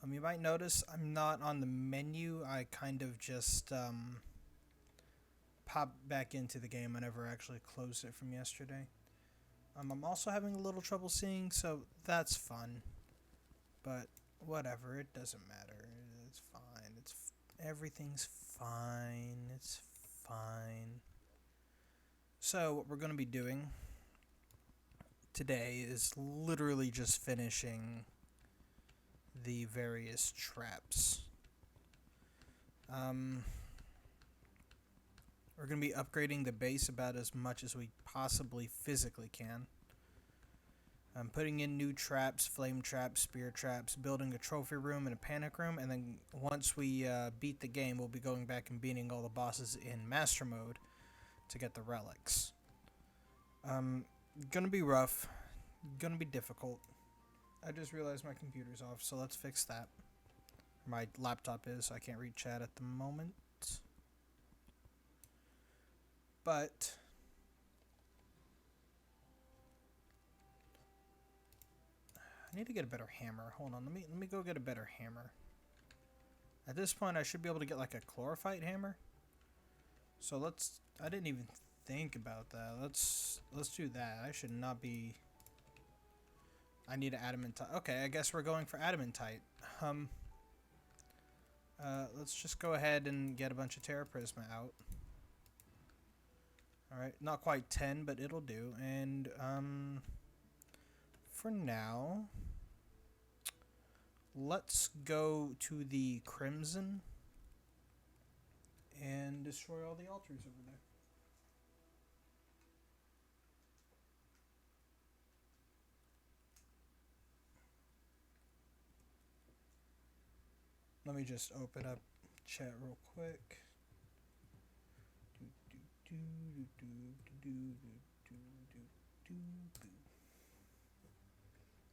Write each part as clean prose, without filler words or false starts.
You might notice I'm not on the menu. I kind of just pop back into the game. I never actually closed it from yesterday. I'm also having a little trouble seeing, so that's fun. But whatever, it doesn't matter. It's fine. Everything's fine. It's fine. So what we're gonna be doing today is literally just finishing the various traps. Um, we're going to be upgrading the base about as much as we possibly physically can. I'm putting in new traps, flame traps, spear traps, building a trophy room and a panic room, and then once we beat the game, we'll be going back and beating all the bosses in master mode to get the relics. Gonna be rough, gonna be difficult. I just realized my computer's off, so let's fix that. My laptop is. I can't read chat at the moment. But I need to get a better hammer. Hold on, let me go get a better hammer. At this point, I should be able to get like a chlorophyte hammer. So let's. I didn't even think about that. Let's do that. I should not be. I need an adamantite. Okay, I guess we're going for adamantite. Let's just go ahead and get a bunch of Terra Prisma out. Alright, not quite 10, but it'll do. And, for now, let's go to the Crimson and destroy all the altars over there. Let me just open up chat real quick.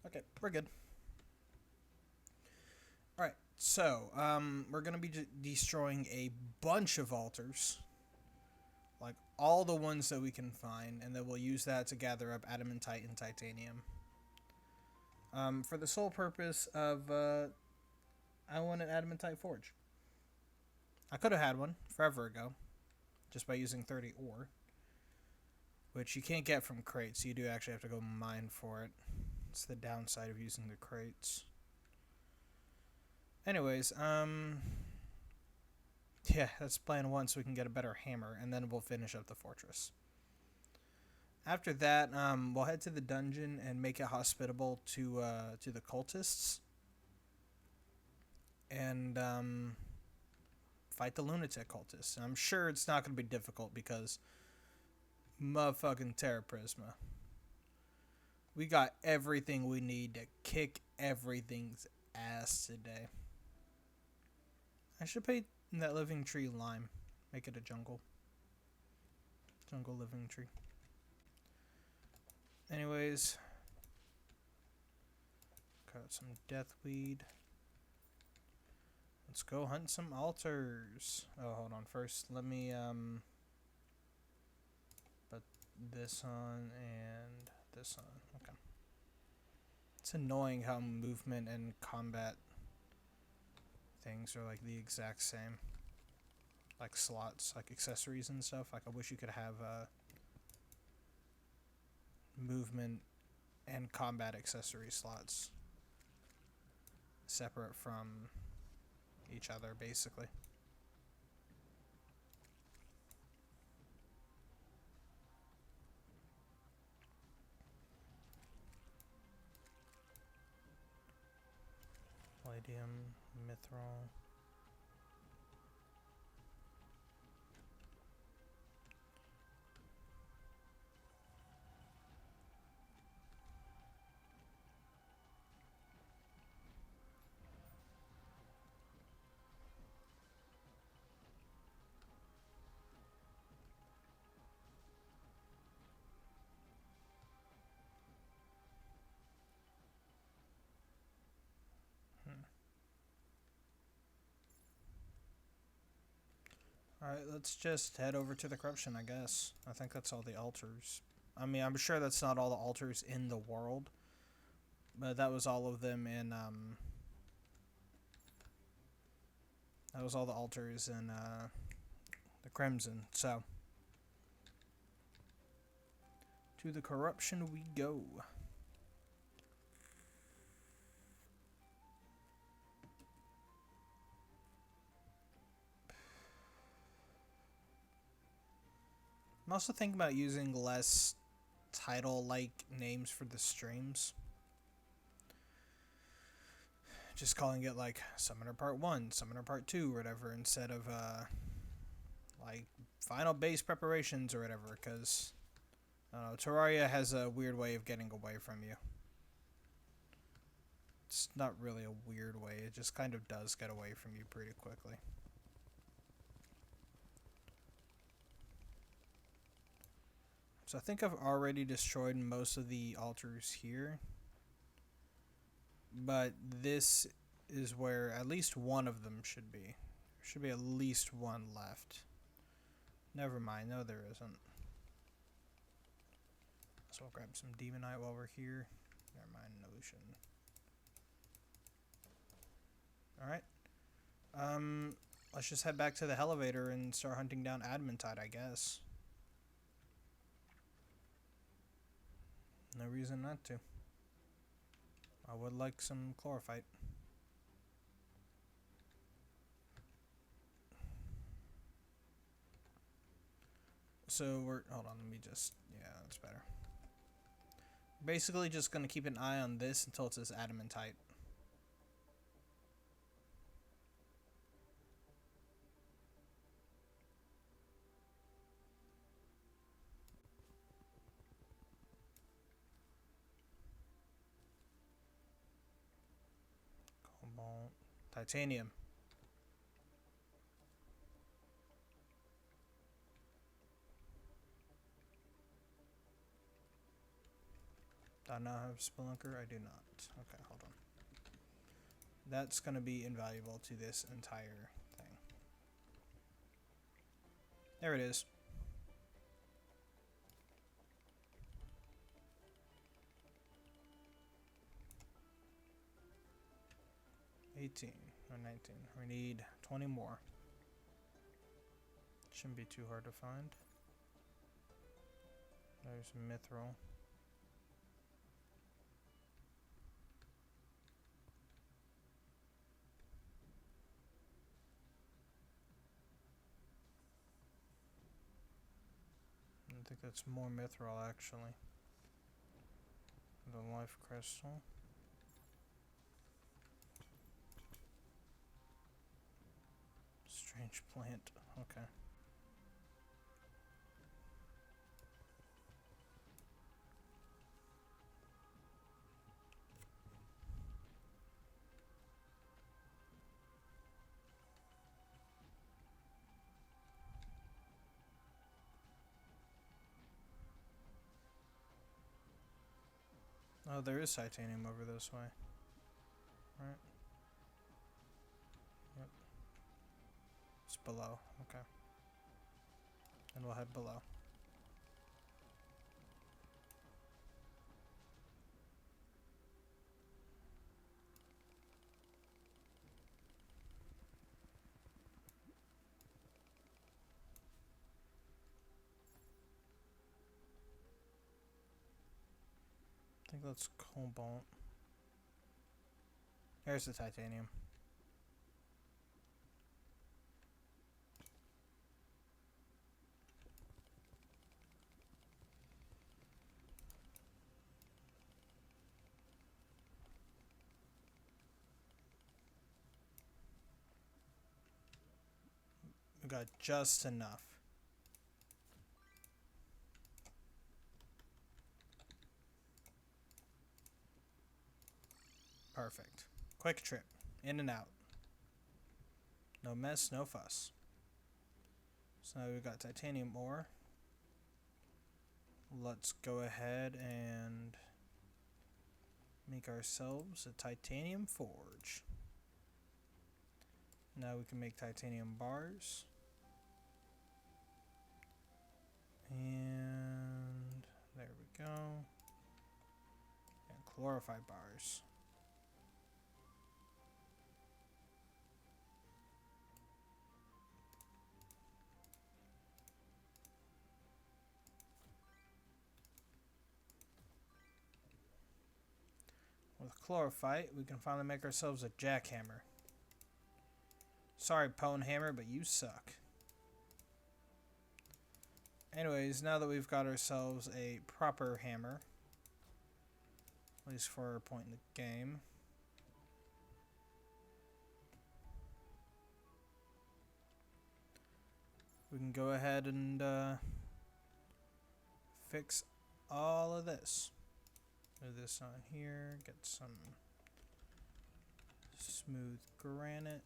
Okay, we're good. Alright, so, we're gonna be destroying a bunch of altars. Like, all the ones that we can find, and then we'll use that to gather up adamantite and titanium. For the sole purpose of, I want an adamantite forge. I could have had one forever ago, just by using 30 ore, which you can't get from crates, so you do actually have to go mine for it. It's the downside of using the crates. Anyways, yeah, that's plan one, so we can get a better hammer, and then we'll finish up the fortress. After that, we'll head to the dungeon and make it hospitable to the cultists, and fight the lunatic cultists. And I'm sure it's not going to be difficult because motherfucking Terra Prisma. We got everything we need to kick everything's ass today. I should paint that living tree lime. Make it a jungle. Jungle living tree. Anyways. Got some deathweed. Let's go hunt some altars. Oh, hold on. First, let me put this on and this on. Okay. It's annoying how movement and combat things are like the exact same. Like slots, like accessories and stuff. Like I wish you could have movement and combat accessory slots separate from each other, basically. Palladium, mithril. Alright, let's just head over to the corruption, I guess. I think that's all the altars. I mean, I'm sure that's not all the altars in the world, but that was all of them in That was all the altars in the Crimson. So, to the corruption we go. I'm also thinking about using less title-like names for the streams. Just calling it like Summoner Part 1, Summoner Part 2, or whatever, instead of like Final Base Preparations or whatever, because I don't know, Terraria has a weird way of getting away from you. It's not really a weird way, it just kind of does get away from you pretty quickly. So I think I've already destroyed most of the altars here. But this is where at least one of them should be. There should be at least one left. Never mind, no there isn't. So I'll grab some Demonite while we're here. Never mind, no we shouldn't. Alright. Let's just head back to the elevator and start hunting down Adamantite, I guess. No reason not to. I would like some chlorophyte. So we're, hold on, let me just, yeah, that's better. Basically just gonna keep an eye on this until it says Adamantite. Cobalt, titanium. Do I not have Spelunker? I do not. Okay, hold on. That's going to be invaluable to this entire thing. There it is. $18 or 19. We need 20 more. Shouldn't be too hard to find. There's Mithril. I think that's more Mithril actually. The Life Crystal. Strange plant. Okay. Oh, there is titanium over this way. Right. Yep. It's below. Okay. And we'll head below. I think that's cobalt. There's the titanium. We got just enough. Perfect. Quick trip. In and out. No mess, no fuss. So now we've got titanium ore. Let's go ahead and make ourselves a titanium forge. Now we can make titanium bars. And there we go. And chlorophyte bars. With chlorophyte, we can finally make ourselves a jackhammer. Sorry, Pwn Hammer, but you suck. Anyways, now that we've got ourselves a proper hammer, at least for our point in the game, we can go ahead and fix all of this. Move this on here, get some smooth granite.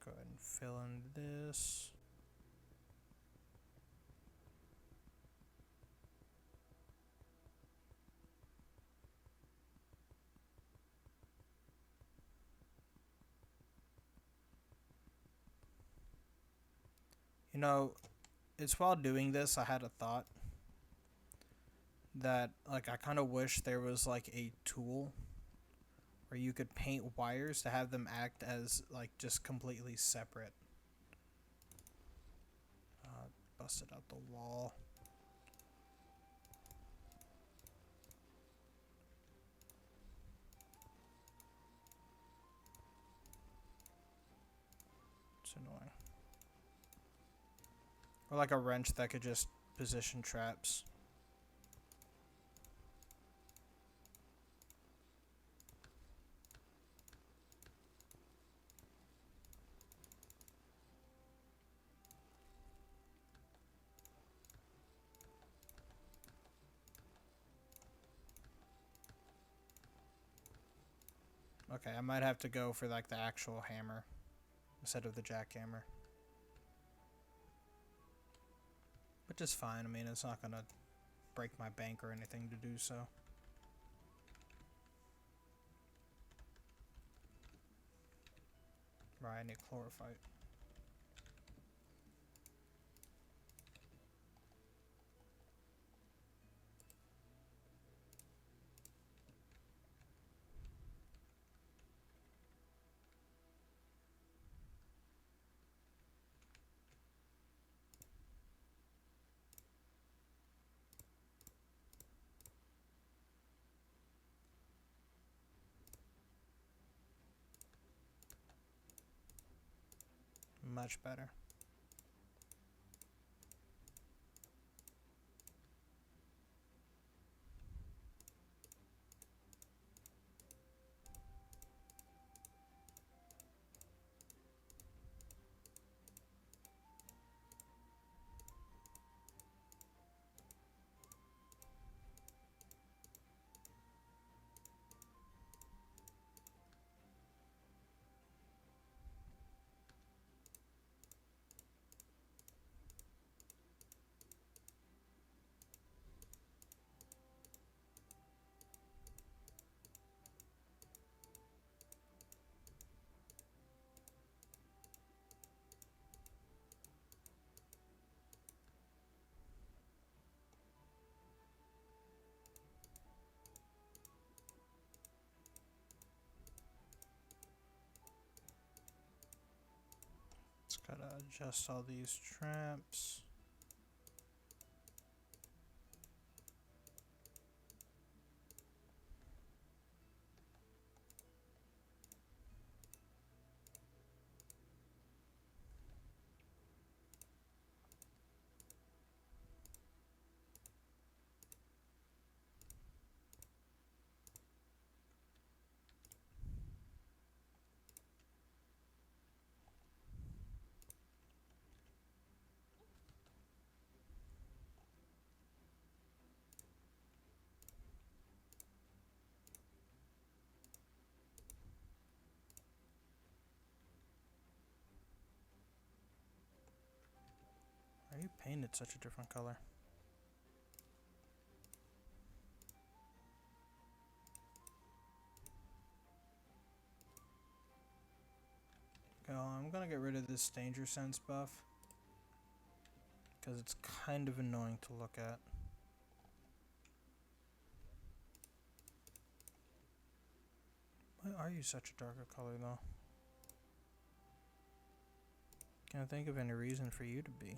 Go ahead and fill in this. You know, it's while doing this I had a thought that, like, I kind of wish there was like a tool where you could paint wires to have them act as like just completely separate. Busted out the wall. It's annoying. Or like a wrench that could just position traps. Okay, I might have to go for like the actual hammer instead of the jackhammer. Which is fine. I mean, it's not gonna break my bank or anything to do so. Right, I need chlorophyte. Much better. Just gotta adjust all these traps. Are you painted such a different color? Okay, well, I'm gonna get rid of this danger sense buff because it's kind of annoying to look at. Why are you such a darker color though? Can't think of any reason for you to be.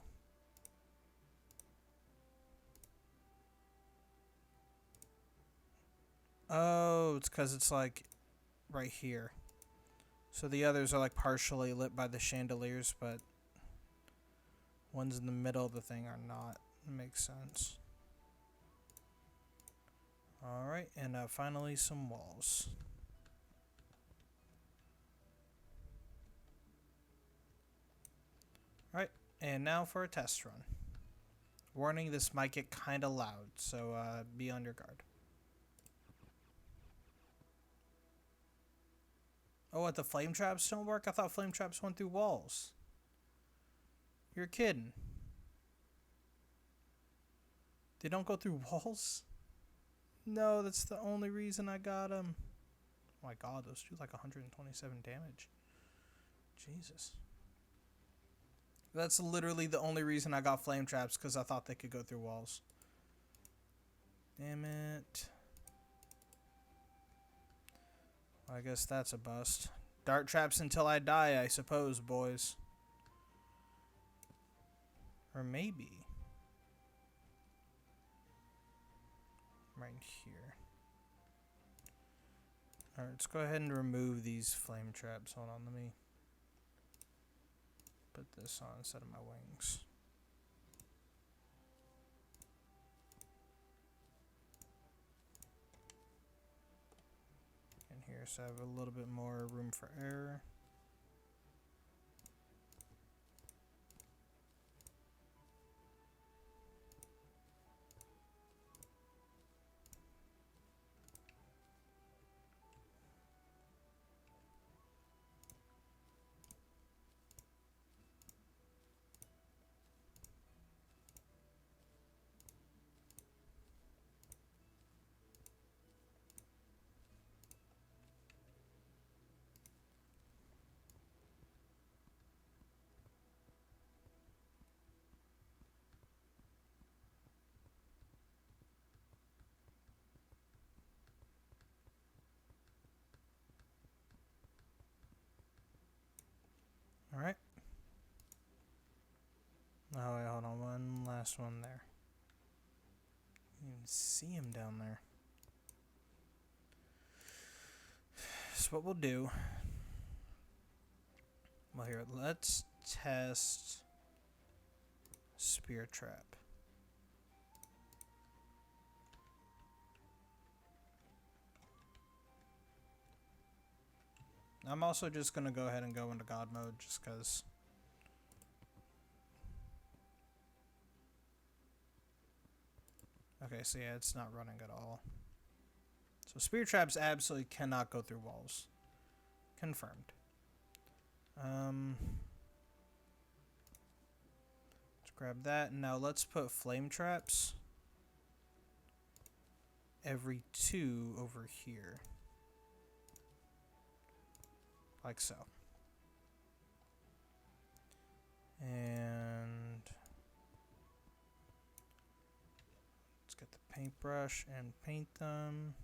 Oh, it's because it's like right here. So the others are like partially lit by the chandeliers, but ones in the middle of the thing are not. Makes sense. Alright, and finally some walls. Alright, and now for a test run. Warning, this might get kinda loud, so be on your guard. Oh, what, the flame traps don't work? I thought flame traps went through walls. You're kidding. They don't go through walls? No, that's the only reason I got them. Oh my god, those do like 127 damage. Jesus. That's literally the only reason I got flame traps, because I thought they could go through walls. Damn it. I guess that's a bust. Dart traps until I die, I suppose, boys. Or maybe. Right here. Alright, let's go ahead and remove these flame traps. Hold on, let me put this on instead of my wings. In here, so I have a little bit more room for error. Alright. Oh, wait, hold on. One last one there. You can see him down there. So what we'll do... Well, here, let's test Spear Trap. I'm also just going to go ahead and go into God mode just because... Okay, so yeah, it's not running at all. So Spear Traps absolutely cannot go through walls. Confirmed. Let's grab that. Now let's put Flame Traps every 2 over here. Like so. And let's get the paintbrush and paint them.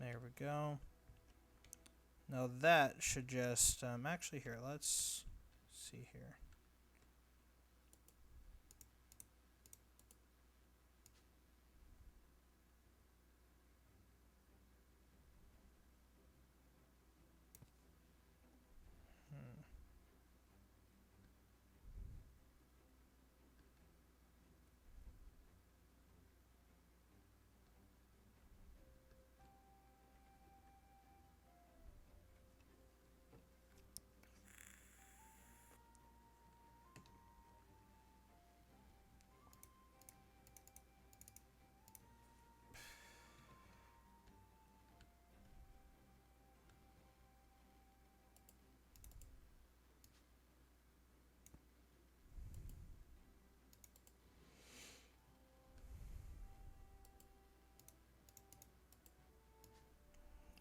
There we go. Now that should just, actually here, let's see here.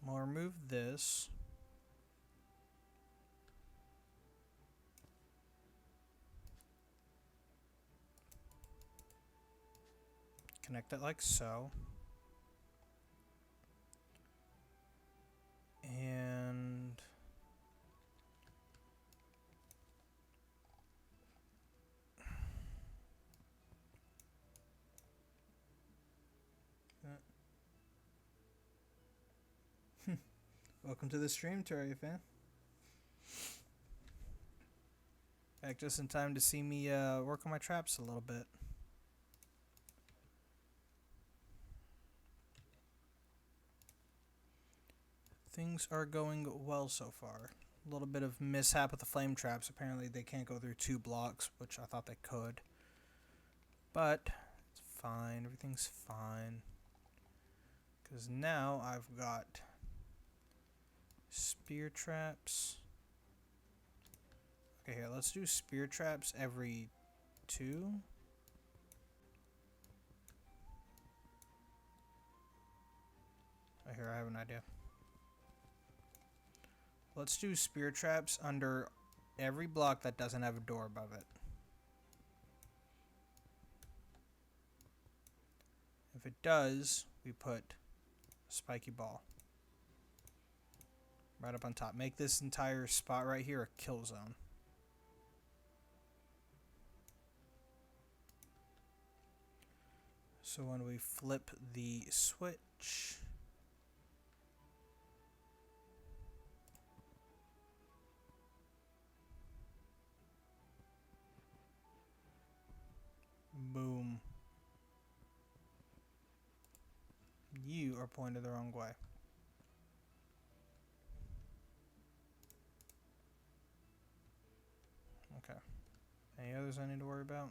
We'll remove this. Connect it like so. And Welcome to the stream, Terraria fan. Back just in time to see me work on my traps a little bit. Things are going well so far. A little bit of mishap with the flame traps. Apparently they can't go through 2 blocks, which I thought they could. But it's fine. Everything's fine. Because now I've got spear traps. Okay, here, let's do spear traps every 2. Oh, here, I have an idea. Let's do spear traps under every block that doesn't have a door above it. If it does, we put a spiky ball right up on top. Make this entire spot right here a kill zone. So when we flip the switch, boom. You are pointed the wrong way. Okay. Any others I need to worry about?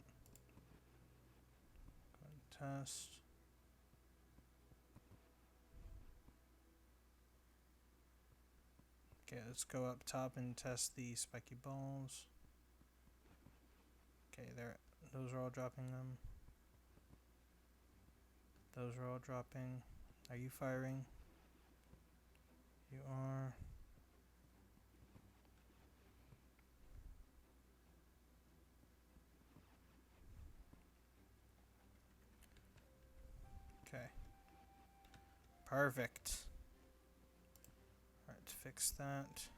Go ahead and test. Okay, let's go up top and test the spiky balls. Okay, there. Those are all dropping them. Those are all dropping. Are you firing? You are. Okay. Perfect. Alright, fix that.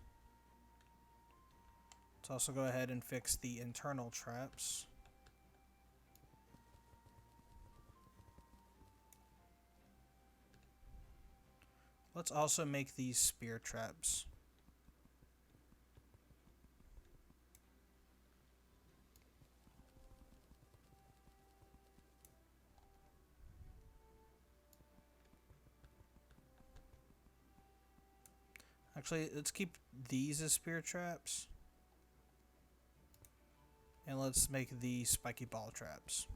Let's also go ahead and fix the internal traps. Let's also make these spear traps. Actually, let's keep these as spear traps. And let's make the spiky ball traps.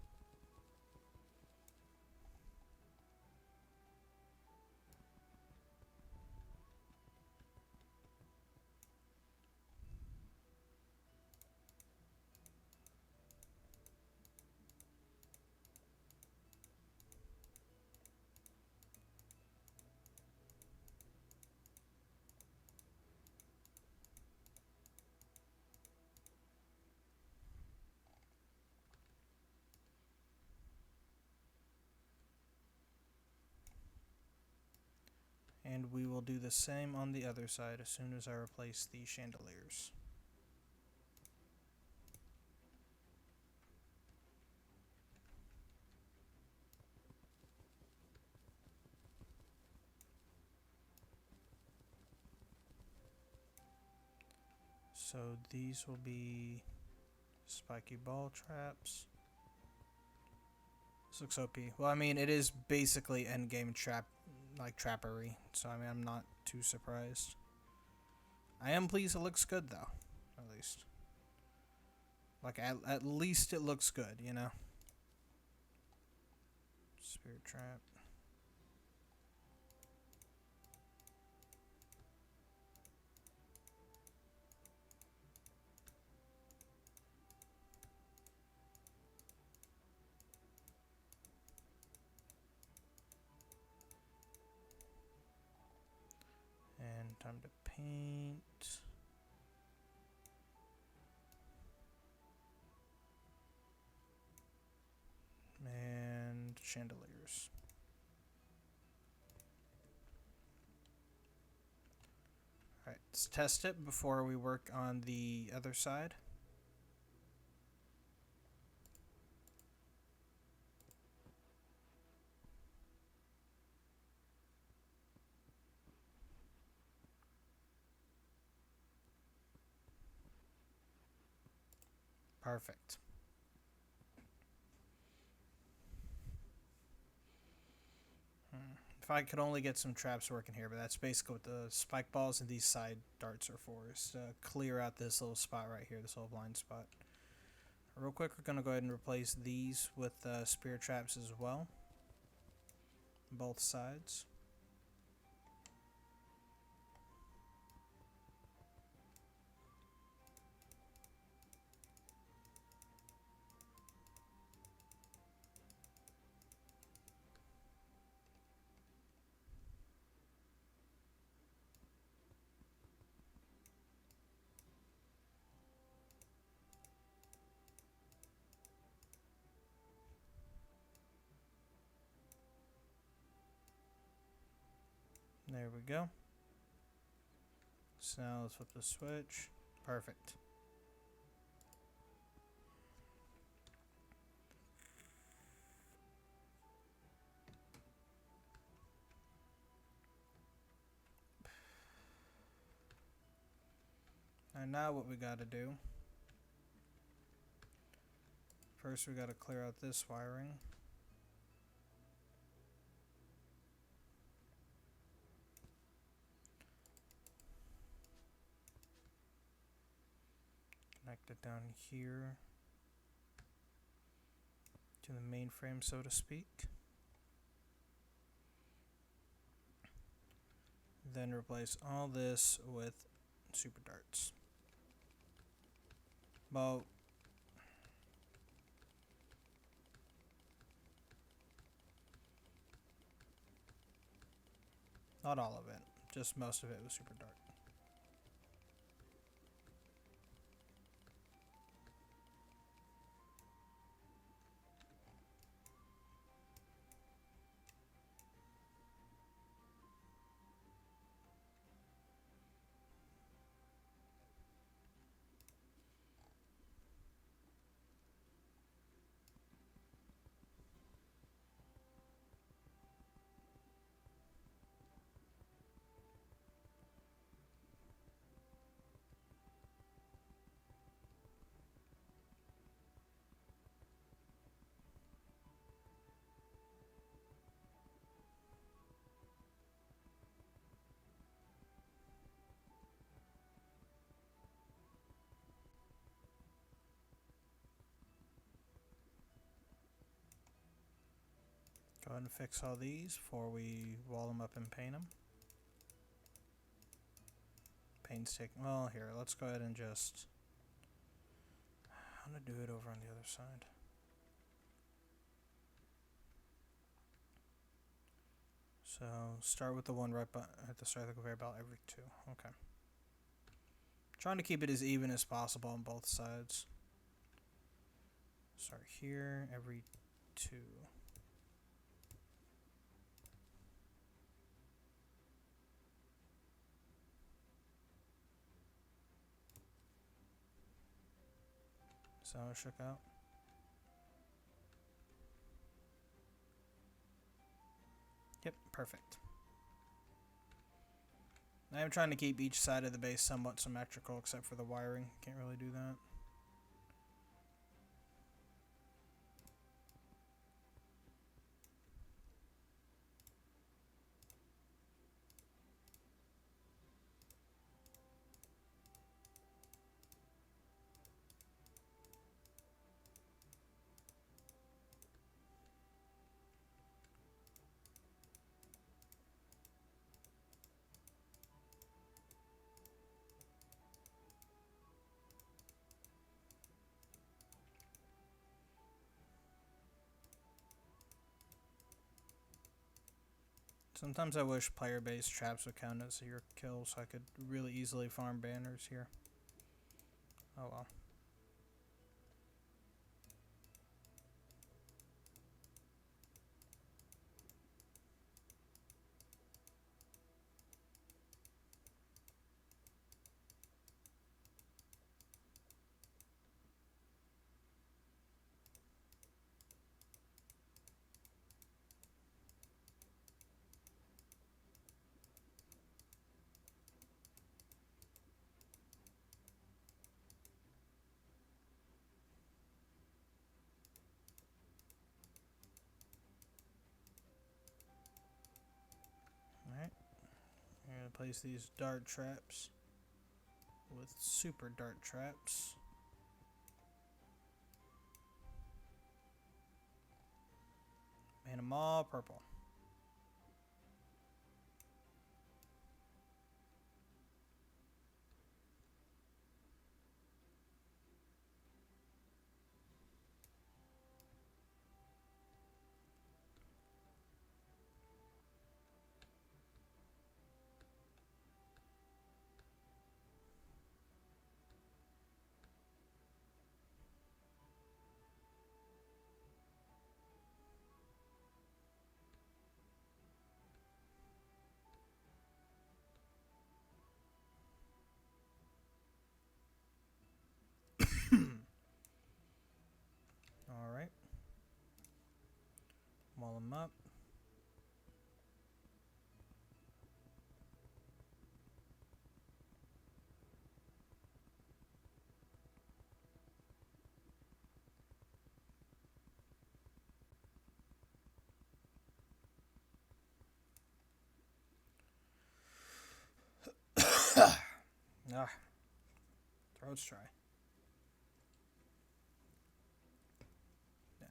And we will do the same on the other side as soon as I replace the chandeliers. So these will be spiky ball traps. This looks OP. Well, I mean, it is basically endgame trap, like trappery. So I mean, I'm not too surprised. I am pleased it looks good though, at least. Like at least it looks good, you know. Spirit trap. And time to paint. And chandeliers. Alright, let's test it before we work on the other side. Perfect. If I could only get some traps working here, but that's basically what the spike balls and these side darts are for, is to clear out this little spot right here, this little blind spot. Real quick, we're going to go ahead and replace these with spear traps as well. Both sides. There we go. So now let's flip the switch. Perfect. And now what we gotta do, first we gotta clear out this wiring. Connect it down here to the mainframe, so to speak. Then replace all this with super darts. Well, not all of it, just most of it was super dart. Go ahead and fix all these before we wall them up and paint them. Painstaking. Well, here, let's go ahead and just... I'm going to do it over on the other side. So, start with the one right at the start of the conveyor belt every 2. Okay. Trying to keep it as even as possible on both sides. Start here, every 2. So it shook out. Yep, perfect. I am trying to keep each side of the base somewhat symmetrical, except for the wiring. Can't really do that. Sometimes I wish player-based traps would count as your kill so I could really easily farm banners here. Oh well. replace these dart traps with super dart traps. Made them all purple. Alright. Wall them up. Ah, throat's dry. Yeah.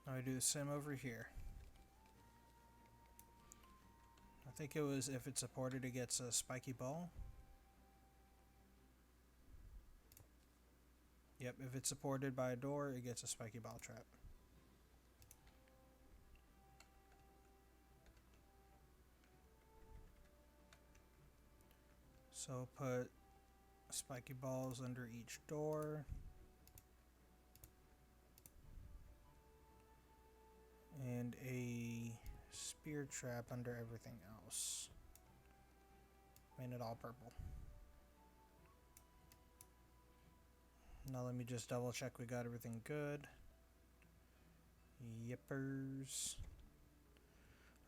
Now I do the same over here. I think it was if it's supported, it gets a spiky ball. Yep, if it's supported by a door, it gets a spiky ball trap. So put spiky balls under each door. And a spear trap under everything else. Made it all purple. Now let me just double check we got everything good. Yippers.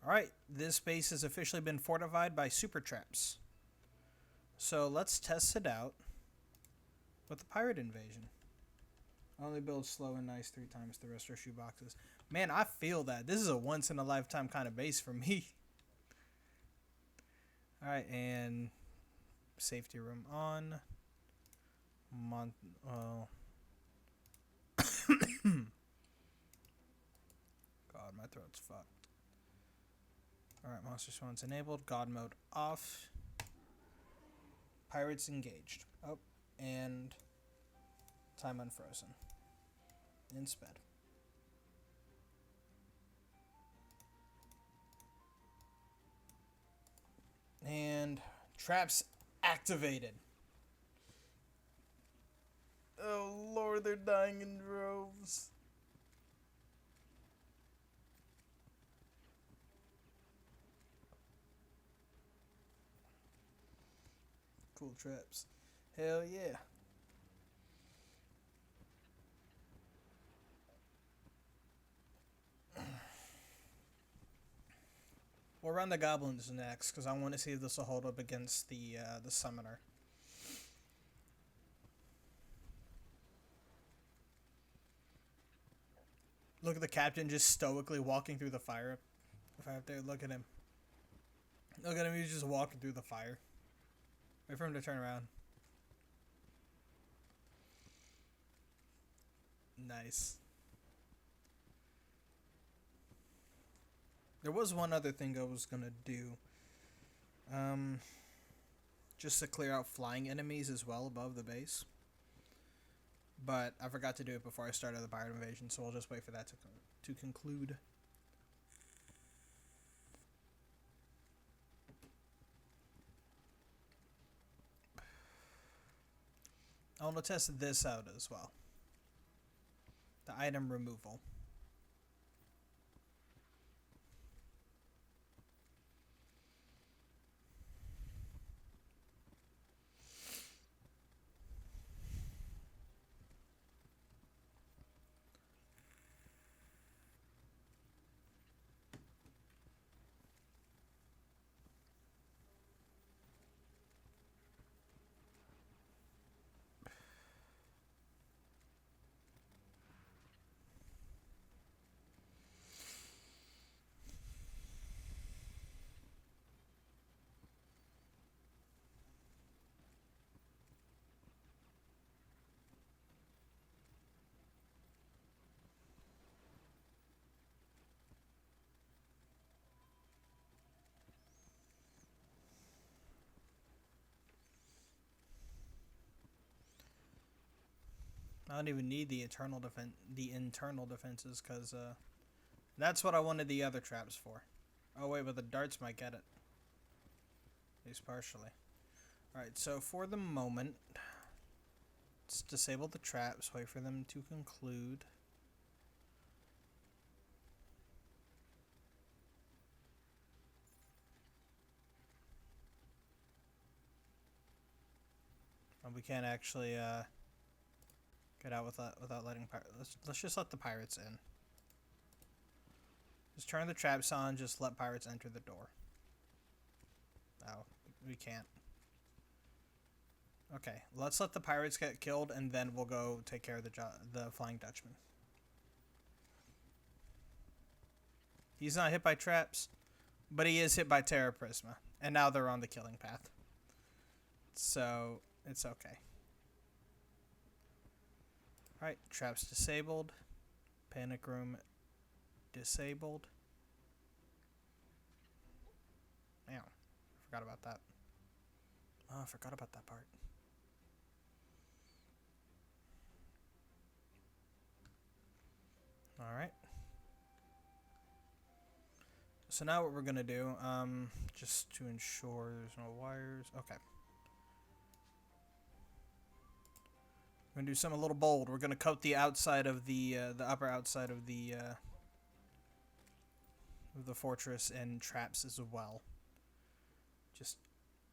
Alright, this base has officially been fortified by super traps. So let's test it out with the pirate invasion. Only build slow and nice 3 times, the rest are shoeboxes. Man, I feel that. This is a once in a lifetime kind of base for me. Alright, and safety room on. God, my throat's fucked. Alright, monster spawn's enabled. God mode off. Pirates engaged. Oh, and time unfrozen. In sped. And traps activated. Oh lord, they're dying in droves. Cool traps. Hell yeah. We'll run the goblins next, because I want to see if this will hold up against the summoner. Look at the captain just stoically walking through the fire. If I have to look at him. Look at him, he's just walking through the fire. Wait for him to turn around. Nice. There was one other thing I was gonna do. Just to clear out flying enemies as well above the base. But I forgot to do it before I started the pirate invasion, so we'll just wait for that to conclude. I want to test this out as well. The item removal. I don't even need the internal defenses, because that's what I wanted the other traps for. Oh wait, but the darts might get it. At least partially. Alright, so for the moment, let's disable the traps, wait for them to conclude. We can't actually get out without letting let's just let the pirates in. Just turn the traps on, just let pirates enter the door. Oh, we can't. Okay, let's let the pirates get killed, and then we'll go take care of the Flying Dutchman. He's not hit by traps, but he is hit by Terra Prisma, and now they're on the killing path. So, it's okay. Alright, traps disabled. Panic room disabled. Damn, I forgot about that. Oh, I forgot about that part. Alright. So now what we're going to do, just to ensure there's no wires. Okay. We're going to do something a little bold. We're going to coat the outside of the upper outside of the fortress in traps as well. Just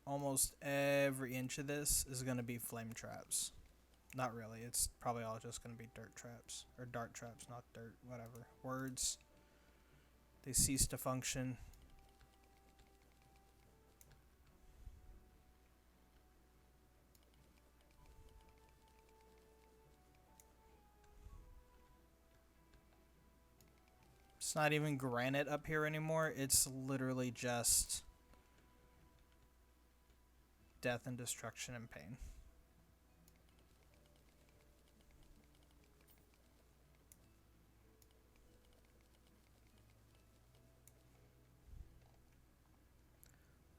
almost every inch of this is going to be flame traps. Not really. It's probably all just going to be dirt traps. Or dart traps, not dirt. Whatever. Words. They cease to function. It's not even granite up here anymore. It's literally just death and destruction and pain.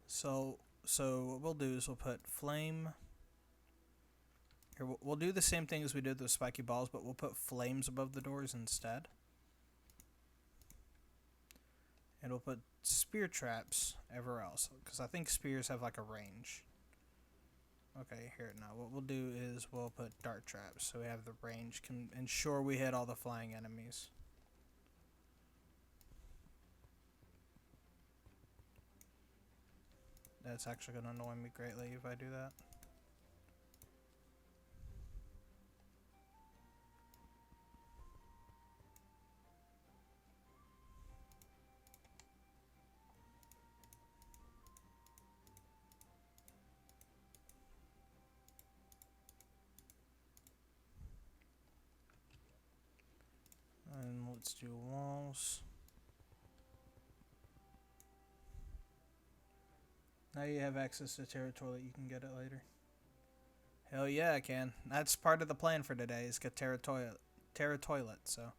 So what we'll do is we'll put flame. Here, we'll do the same thing as we did with spiky balls, but we'll put flames above the doors instead. And we'll put spear traps everywhere else, because I think spears have like a range. Okay, here now. What we'll do is we'll put dart traps, so we have the range, can ensure we hit all the flying enemies. That's actually going to annoy me greatly if I do that. And let's do walls. Now you have access to Terra Toilet, you can get it later. Hell yeah, I can. That's part of the plan for today, is get Terra Toilet, so.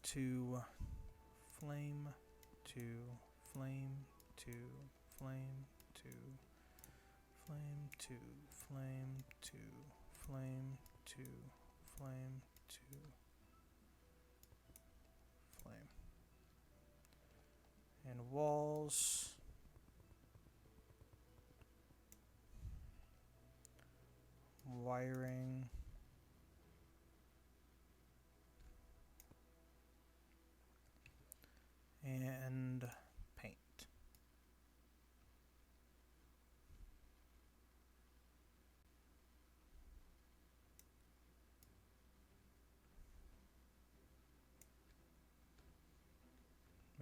To flame, to flame, to flame, to flame, to flame, to flame, to flame, to flame. And walls. Wiring. And paint.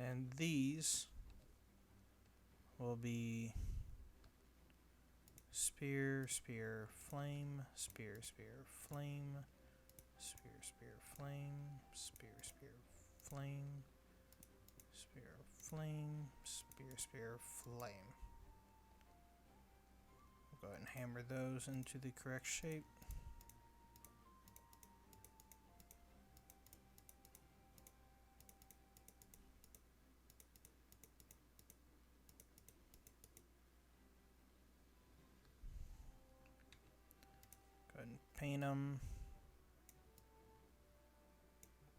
And these will be spear, spear, flame, spear, spear, flame, spear, spear, flame, spear, spear, flame, spear, flame, spear, spear, flame. We'll go ahead and hammer those into the correct shape. Go ahead and paint them.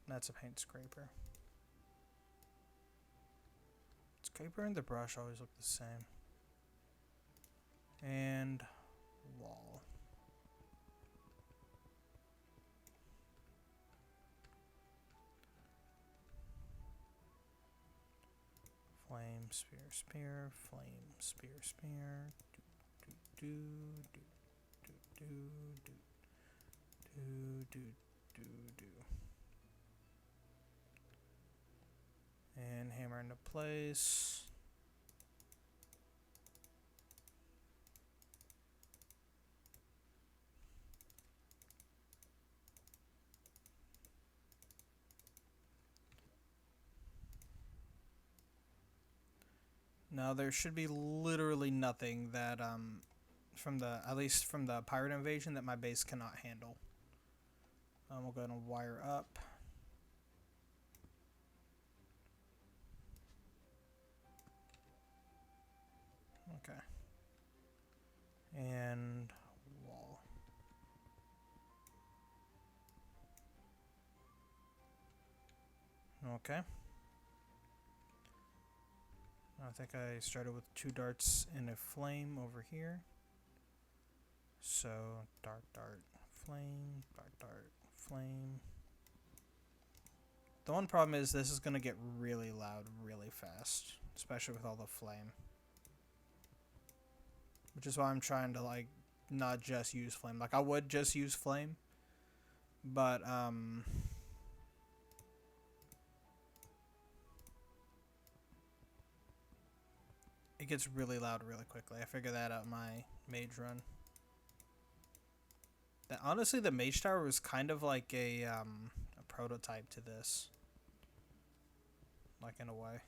That's a paint scraper. Scraper and the brush always look the same. And wall. Flame, spear, spear, flame, spear, spear. Do do do do do do do do do. And hammer into place. Now there should be literally nothing that from the at least from the pirate invasion that my base cannot handle. We'll go and wire up. Okay. And wall. Okay. I think I started with 2 darts and a flame over here. So, dart, dart, flame, dart, dart, flame. The one problem is this is going to get really loud really fast, especially with all the flame. Which is why I'm trying to, like, not just use flame. Like, I would just use flame, but, it gets really loud really quickly. I figured that out in my mage run. Honestly, the mage tower was kind of like a prototype to this. Like, in a way.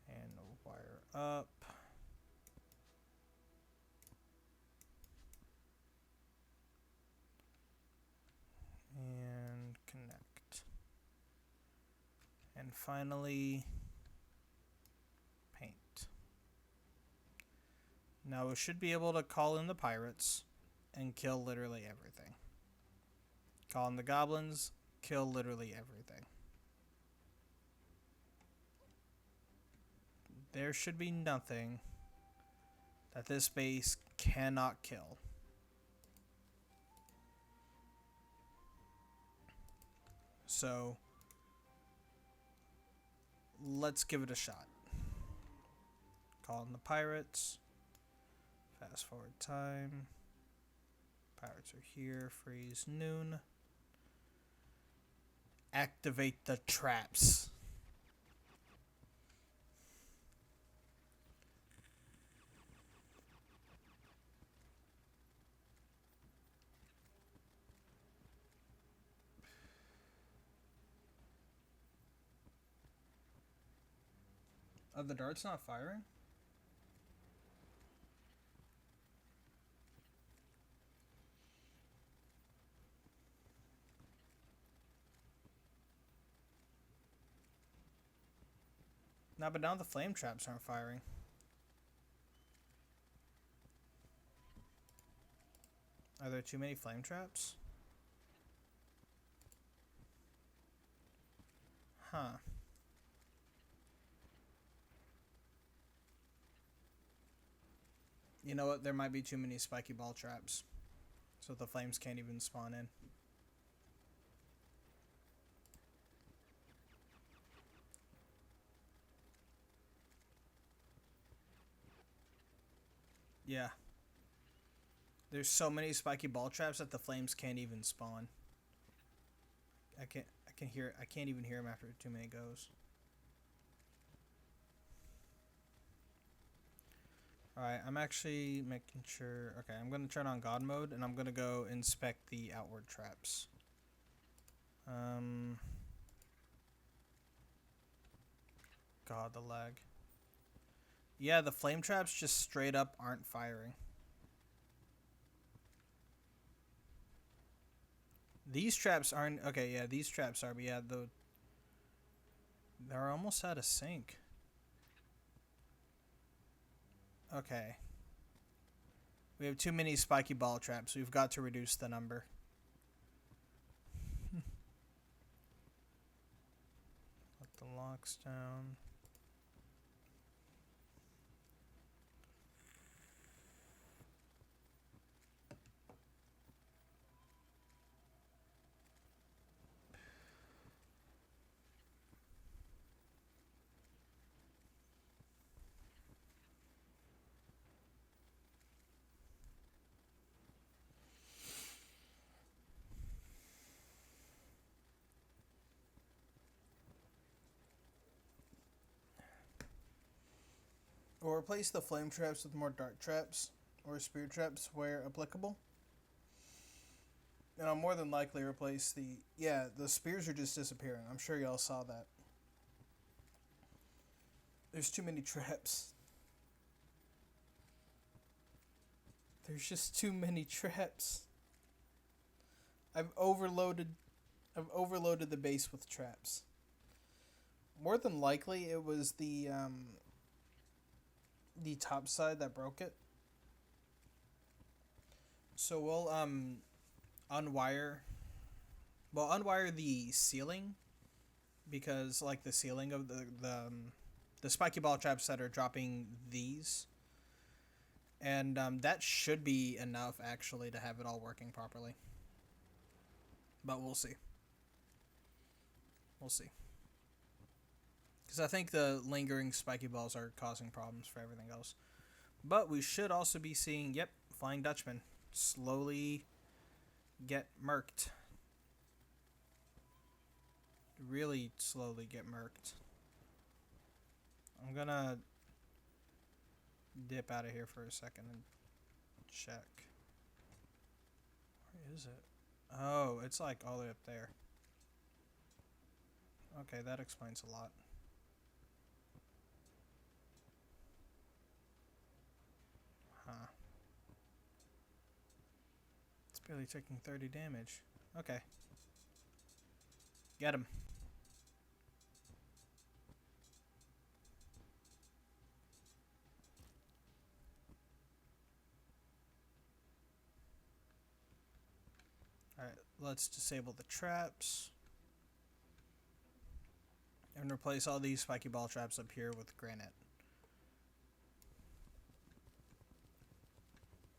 And wire up. And connect. And finally, paint. Now we should be able to call in the pirates and kill literally everything. Call in the goblins, kill literally everything. There should be nothing that this base cannot kill. So, let's give it a shot. Call in the pirates. Fast forward time. Pirates are here. Freeze noon. Activate the traps. Are the darts not firing? No, but now the flame traps aren't firing. Are there too many flame traps? Huh. You know what? There might be too many spiky ball traps. So the flames can't even spawn in. Yeah. There's so many spiky ball traps that the flames can't even spawn. I can't even hear them after too many goes. Alright, I'm actually making sure. Okay, I'm going to turn on God mode and I'm going to go inspect the outward traps. God, the lag. Yeah, the flame traps just straight up aren't firing. These traps aren't. Okay, yeah, these traps are, but yeah, they're almost out of sync. Okay. We have too many spiky ball traps. We've got to reduce the number. Let the locks down. Or replace the flame traps with more dart traps or spear traps where applicable. And I'll more than likely replace the... Yeah, the spears are just disappearing. I'm sure y'all saw that. There's too many traps. There's just too many traps. I've overloaded the base with traps. More than likely it was the top side that broke it. So we'll unwire the ceiling, because like the ceiling of the spiky ball traps that are dropping these, and that should be enough actually to have it all working properly, but we'll see because I think the lingering spiky balls are causing problems for everything else. But we should also be seeing, yep, Flying Dutchman slowly get murked. Really slowly get murked. I'm gonna dip out of here for a second and check. Where is it? Oh, it's like all the way up there. Okay, that explains a lot. Huh. It's barely taking 30 damage. Okay. Get him. Alright, let's disable the traps. And replace all these spiky ball traps up here with granite.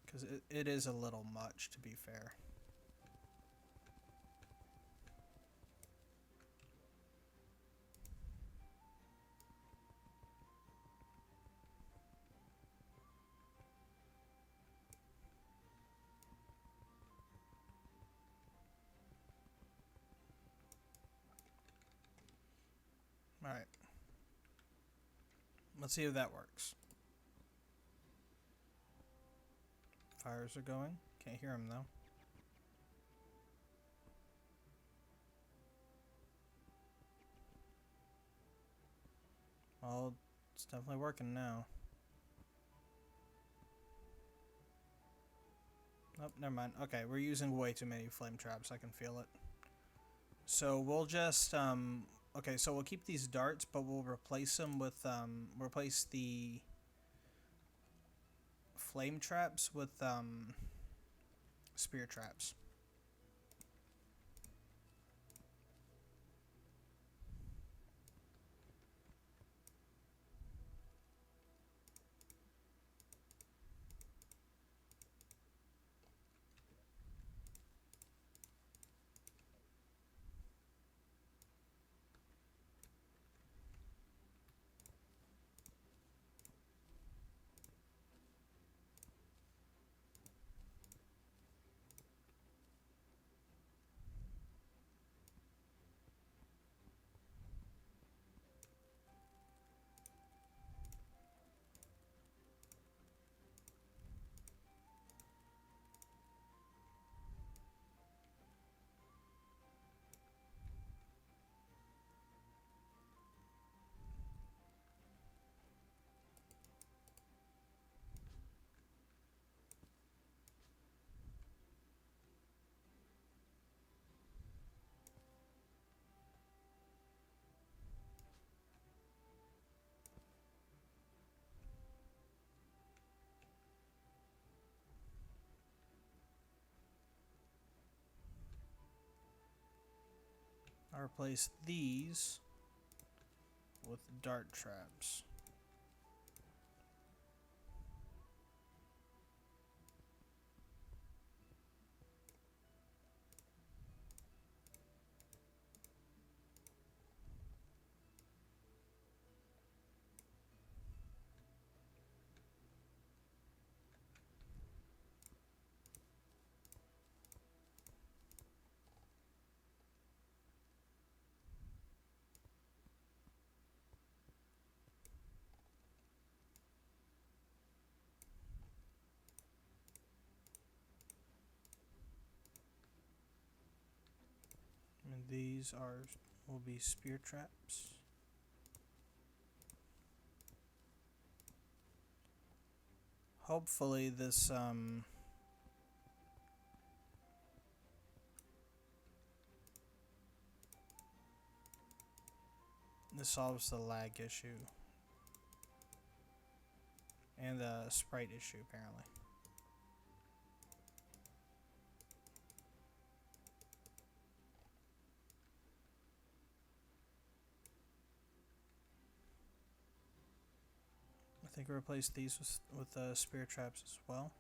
Because it is a little much, to be fair. Alright. Let's see if that works. Fires are going. Can't hear them though. Well, it's definitely working now. Nope, never mind. Okay, we're using way too many flame traps. I can feel it. So we'll just okay, so we'll keep these darts, but we'll replace them with replace the flame traps with spear traps. I'll replace these with dart traps. And these will be spear traps. Hopefully this this solves the lag issue. And the sprite issue, apparently. I think I replaced these with spear traps as well.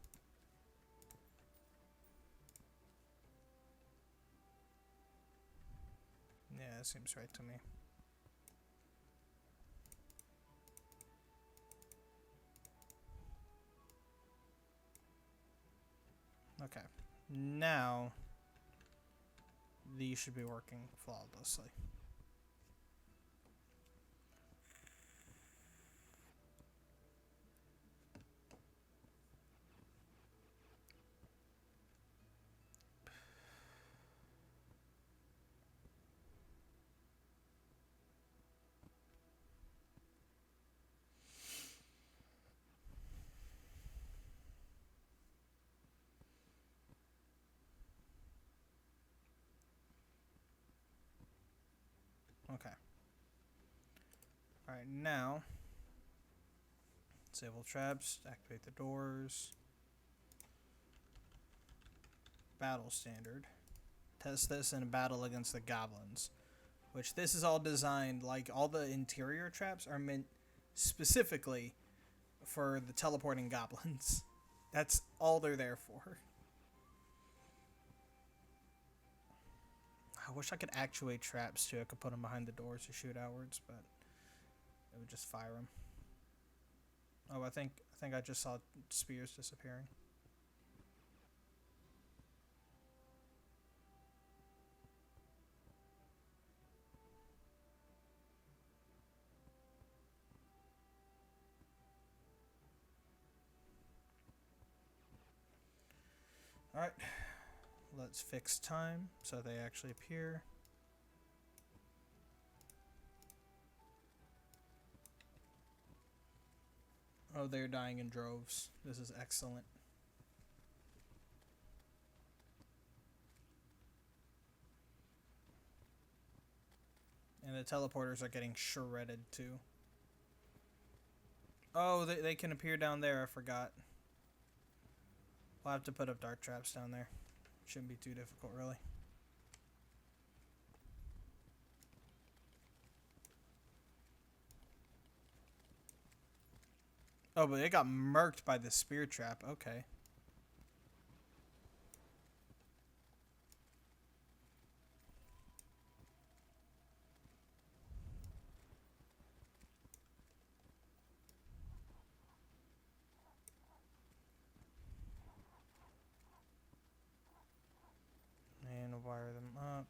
Yeah, that seems right to me. Okay, now these should be working flawlessly. Okay. Alright, now disable traps, activate the doors. Battle standard. Test this in a battle against the goblins. Which this is all designed, like all the interior traps are meant specifically for the teleporting goblins. That's all they're there for. I wish I could actuate traps too. I could put them behind the doors to shoot outwards, but it would just fire them. Oh, I think I just saw spears disappearing. Alright, let's fix time so they actually appear. Oh, they're dying in droves. This is excellent. And the teleporters are getting shredded too. Oh, they can appear down there, I forgot. We'll have to put up dart traps down there. Shouldn't be too difficult, really. Oh, but it got murked by the spear trap. Okay. And wire them up.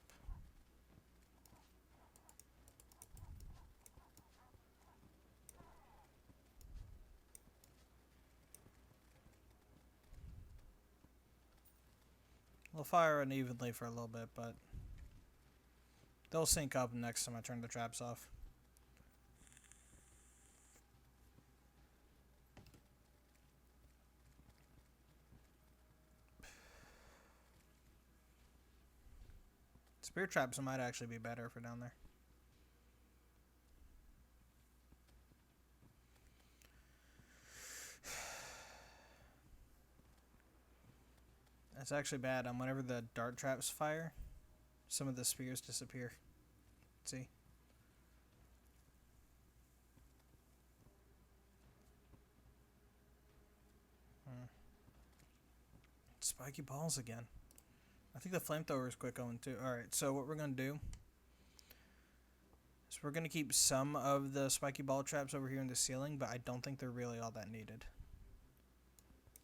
We'll fire unevenly for a little bit, but they'll sync up next time I turn the traps off. Spear traps might actually be better for down there. That's actually bad. Whenever the dart traps fire, some of the spears disappear. see. Spiky balls again. I think the flamethrower is quick going too. Alright, so what we're going to do is we're going to keep some of the spiky ball traps over here in the ceiling, but I don't think they're really all that needed.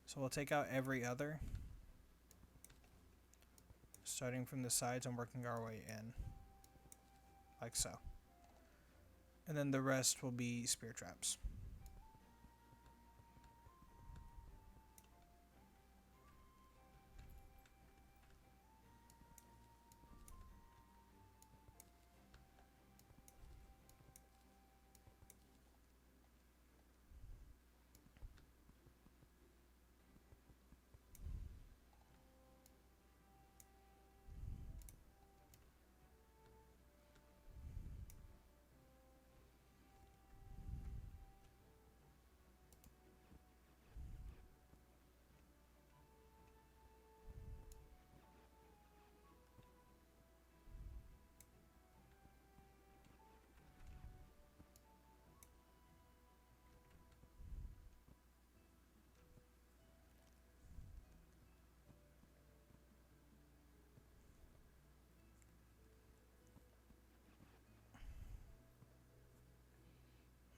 So we'll take out every other, starting from the sides and working our way in, like so. And then the rest will be spear traps.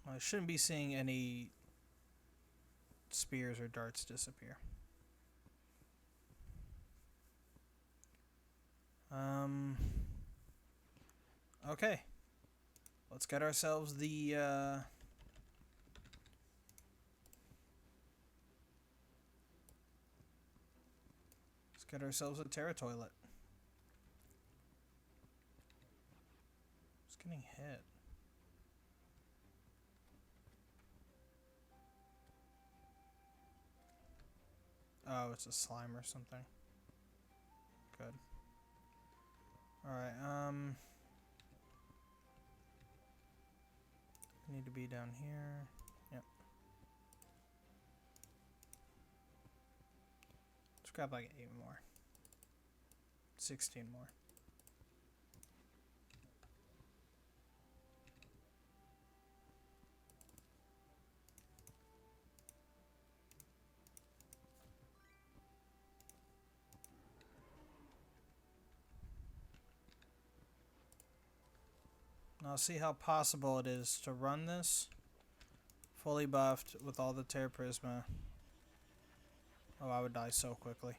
I shouldn't be seeing any spears or darts disappear. Okay. Let's get ourselves the, let's get ourselves a Terra toilet. It's getting hit. Oh, it's a slime or something. Good. Alright, need to be down here. Yep. Let's grab like 8 more. 16 more. Now see how possible it is to run this fully buffed with all the Terra Prisma. Oh, I would die so quickly.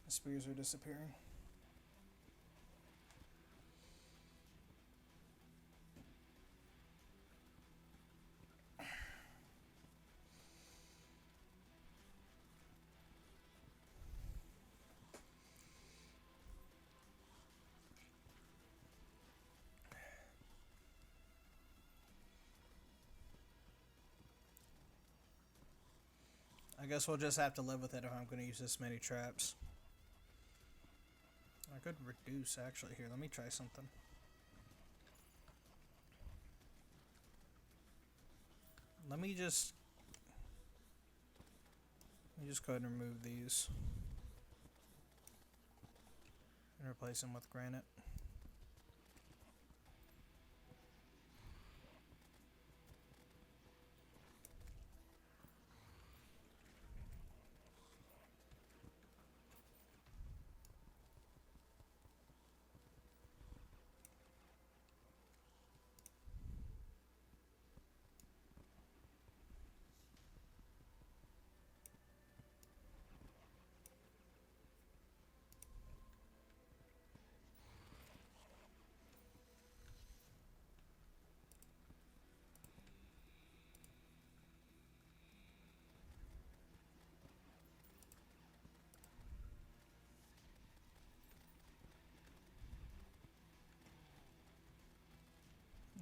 The spears are disappearing. I guess we'll just have to live with it if I'm going to use this many traps. I could reduce actually. Here, let me try something. Let me just go ahead and remove these and replace them with granite.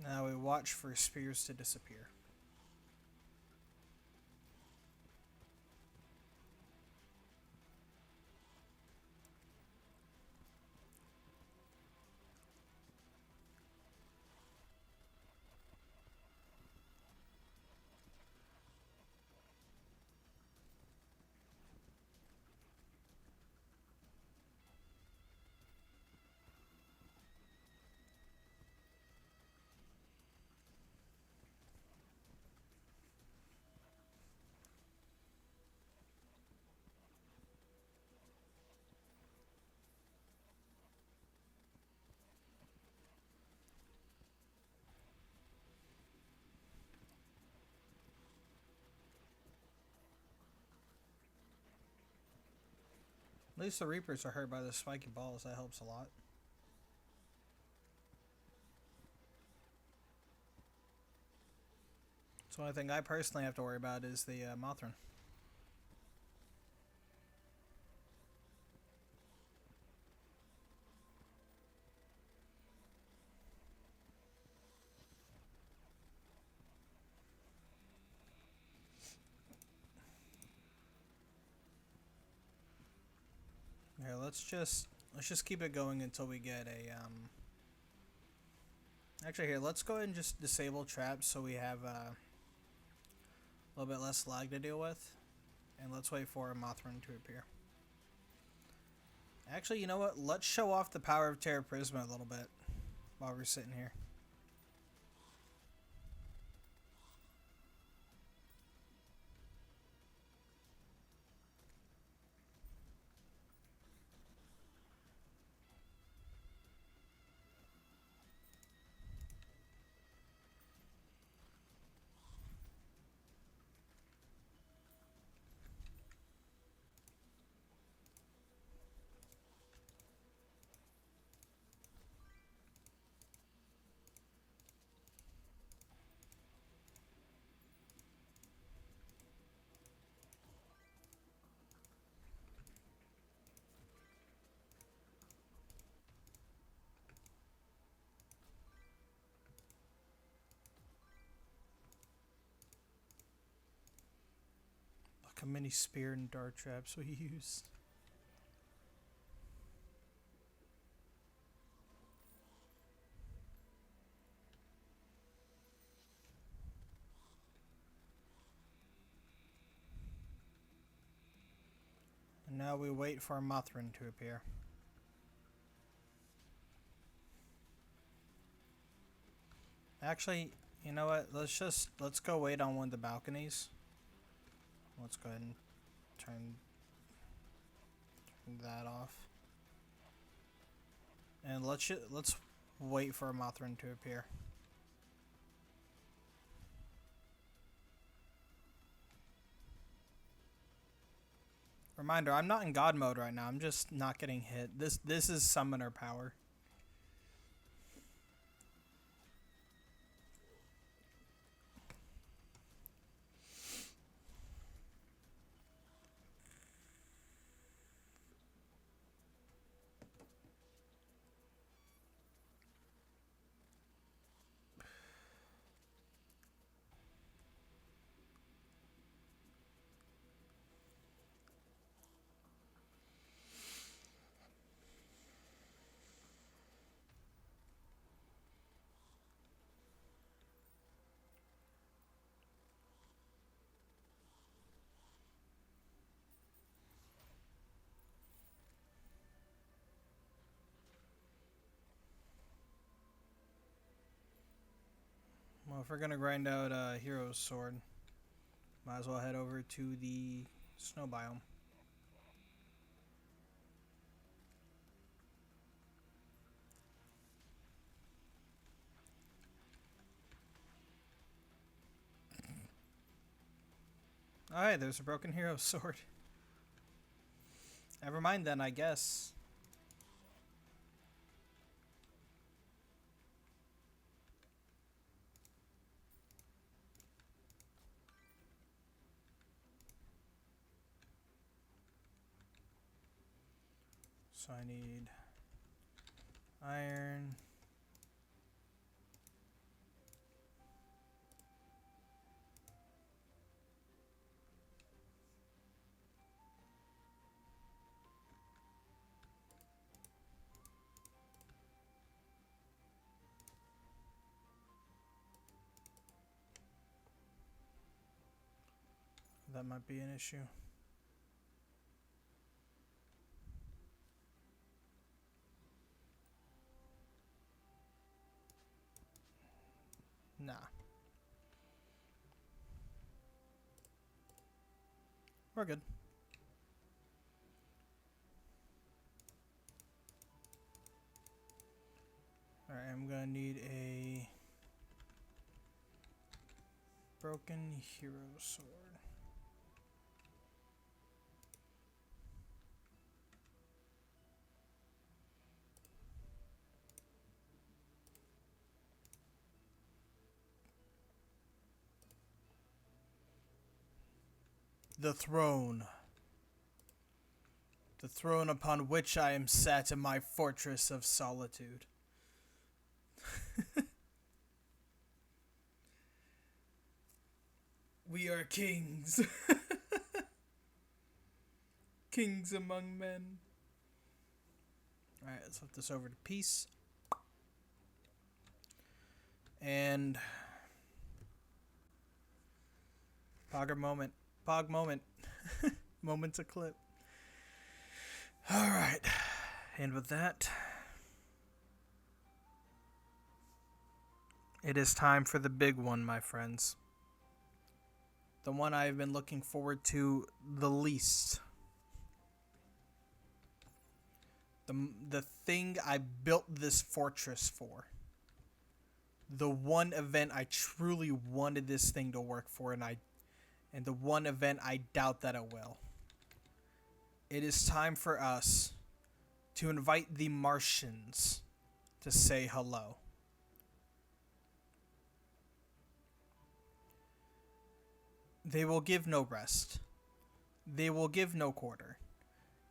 Now we watch for spears to disappear. At least the Reapers are hurt by the spiky balls. That helps a lot. So the only thing I personally have to worry about is the Mothrin. Here, let's just keep it going until we get a Actually, here, let's go ahead and just disable traps so we have a little bit less lag to deal with, and let's wait for a Mothrin to appear. Actually, you know what? Let's show off the power of Terra Prisma a little bit while we're sitting here. Look, how many spear and dart traps we used. And now we wait for a Mothrin to appear. Actually, you know what? Let's go wait on one of the balconies. Let's go ahead and turn that off. And let's wait for a Mothrin to appear. Reminder, I'm not in God mode right now. I'm just not getting hit. This is summoner power. Well, if we're gonna grind out a hero's sword, might as well head over to the snow biome. Alright, there's a broken hero sword. Never mind then, I guess. So I need iron. That might be an issue. Nah. We're good. Alright, I'm gonna need a broken hero sword. The throne. The throne upon which I am sat in my fortress of solitude. We are kings. Kings among men. Alright, let's flip this over to peace. And Pogger moment. Pog moment. Moment to clip. Alright. And with that, it is time for the big one, my friends. The one I've been looking forward to the least. The thing I built this fortress for. The one event I truly wanted this thing to work for, and the one event I doubt that it will. It is time for us to invite the Martians to say hello. They will give no rest. They will give no quarter.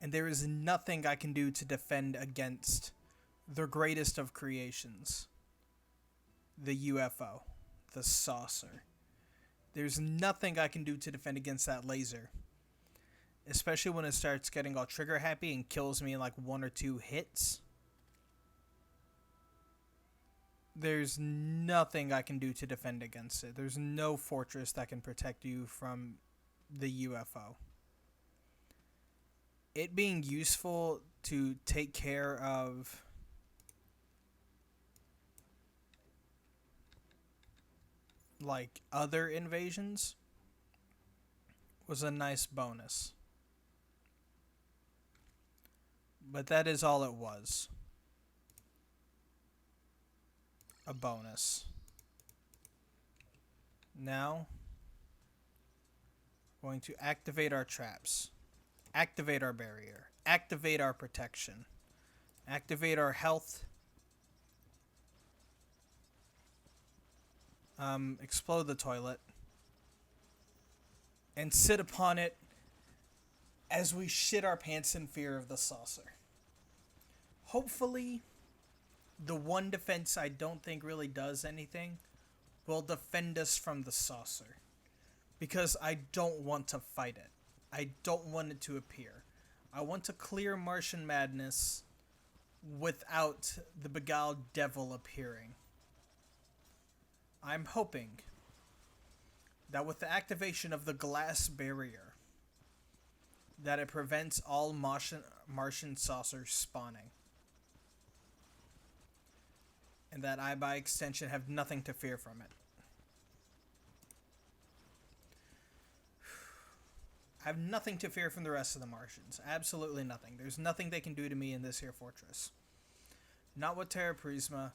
And there is nothing I can do to defend against the greatest of creations. The UFO. The saucer. There's nothing I can do to defend against that laser. Especially when it starts getting all trigger happy and kills me in like 1 or 2 hits. There's nothing I can do to defend against it. There's no fortress that can protect you from the UFO. It being useful to take care of like other invasions was a nice bonus. But that is all it was. A bonus. Now, going to activate our traps. Activate our barrier. Activate our protection. Activate our health. Explode the toilet. And sit upon it as we shit our pants in fear of the saucer. Hopefully, the one defense I don't think really does anything will defend us from the saucer. Because I don't want to fight it. I don't want it to appear. I want to clear Martian madness without the beguiled devil appearing. I'm hoping that with the activation of the glass barrier, that it prevents all Martian saucers spawning. And that I, by extension, have nothing to fear from it. I have nothing to fear from the rest of the Martians. Absolutely nothing. There's nothing they can do to me in this here fortress. Not with Terra Prisma.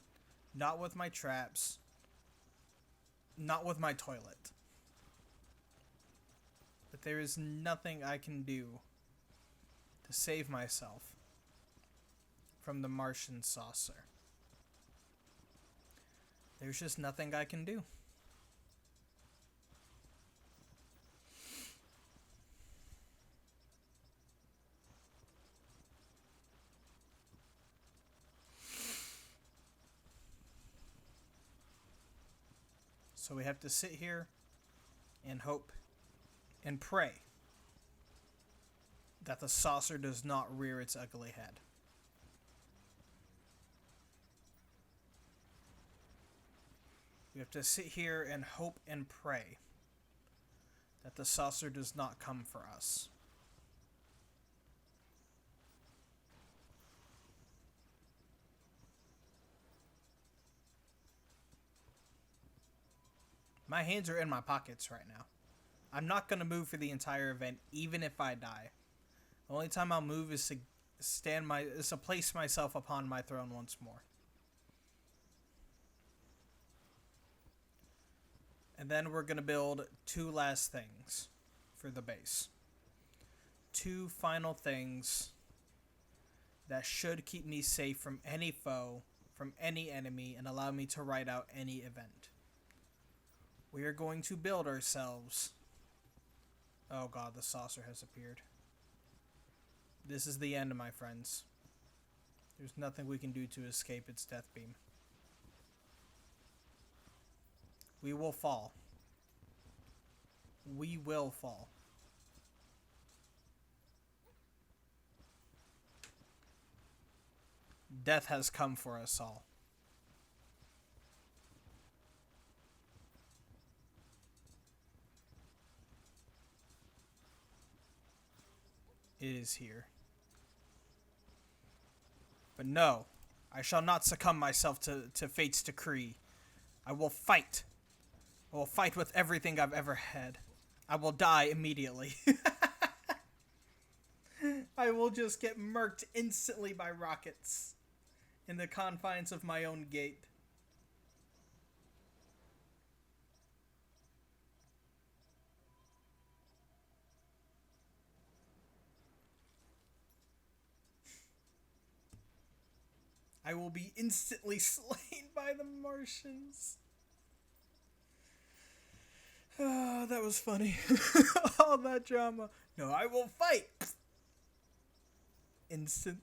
Not with my traps. Not with my toilet. But there is nothing I can do to save myself from the Martian saucer. There's just nothing I can do. So we have to sit here and hope and pray that the saucer does not rear its ugly head. We have to sit here and hope and pray that the saucer does not come for us. My hands are in my pockets right now. I'm not going to move for the entire event, even if I die. The only time I'll move is to place myself upon my throne once more. And then we're going to build 2 last things for the base. 2 final things that should keep me safe from any foe, from any enemy, and allow me to ride out any event. We are going to build ourselves Oh god, the saucer has appeared. This is the end, my friends. There's nothing we can do to escape its death beam. We will fall. We will fall. Death has come for us all. It is here. But no, I shall not succumb myself to fate's decree. I will fight. I will fight with everything I've ever had. I will die immediately. I will just get murked instantly by rockets in the confines of my own gate. I will be instantly slain by the Martians. Oh, that was funny. All that drama. No, I will fight. Instant.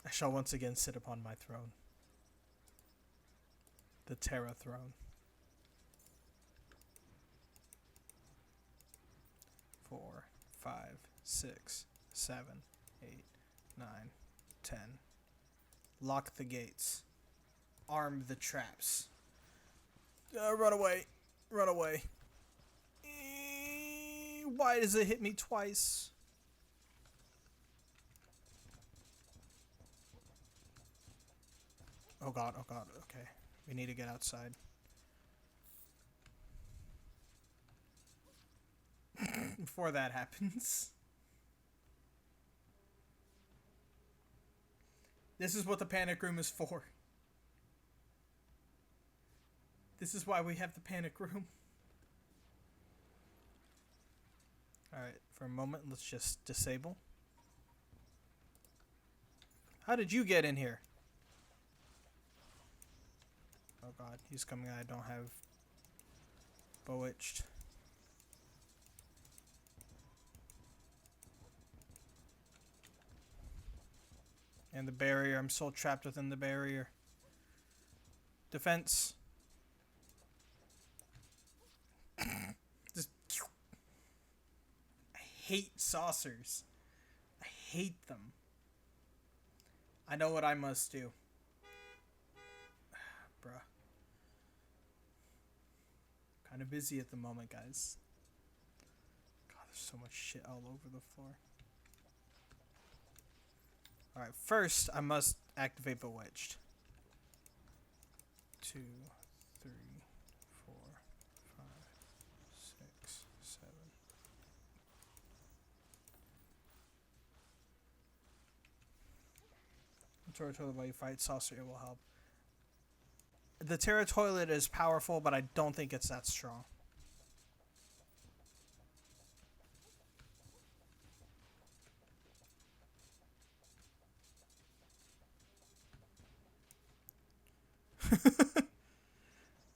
I shall once again sit upon my throne. The Terra throne. 4, 5, 6, 7, 8, 9, 10. Lock the gates. Arm the traps. Run away. Run away. Why does it hit me twice? Oh god, okay. We need to get outside. Before that happens. This is what the panic room is for. This is why we have the panic room. Alright, for a moment, let's just disable. How did you get in here? Oh god, he's coming. I don't have Bewitched. And the barrier. I'm still trapped within the barrier. Defense. Just. I hate saucers. I hate them. I know what I must do. Bruh. Kind of busy at the moment, guys. God, there's so much shit all over the floor. Alright, first I must activate Bewitched. 2, 3, 4, 5, 6, 7. Terra Toilet while you fight Saucer, it will help. The Terra Toilet is powerful, but I don't think it's that strong.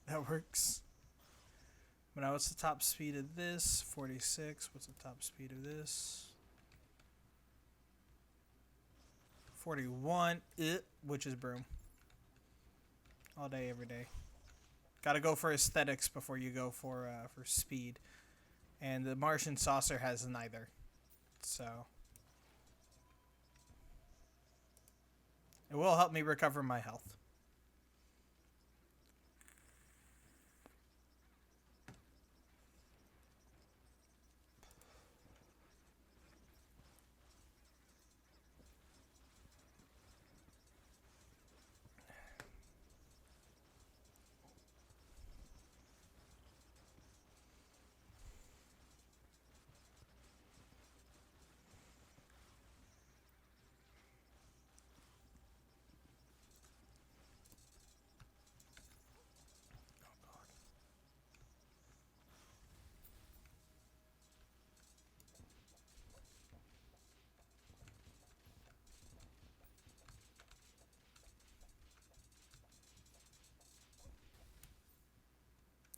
That works. But now what's the top speed of this? 46. What's the top speed of this? 41. Which is broom. All day, every day. Gotta go for aesthetics before you go for speed. And the Martian Saucer has neither. So. It will help me recover my health.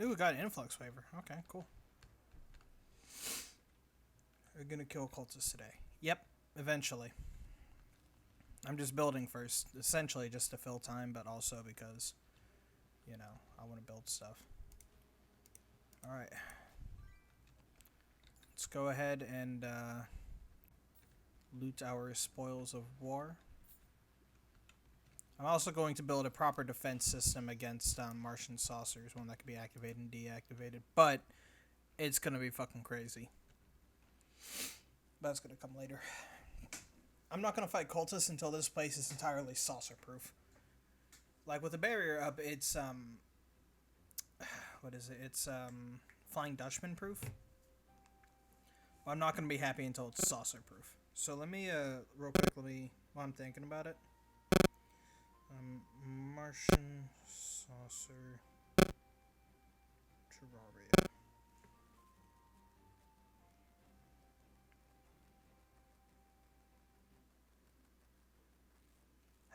Ooh, we got an influx waiver. Okay, cool. We're gonna kill cultists today. Yep, eventually. I'm just building first, essentially just to fill time, but also because, you know, I want to build stuff. Alright. Let's go ahead and loot our spoils of war. I'm also going to build a proper defense system against Martian saucers, one that can be activated and deactivated, but it's going to be fucking crazy. That's going to come later. I'm not going to fight cultists until this place is entirely saucer-proof. Like, with the barrier up, it's, what is it? It's, Flying Dutchman-proof. Well, I'm not going to be happy until it's saucer-proof. So let me, real quick, while I'm thinking about it. Martian saucer Terraria.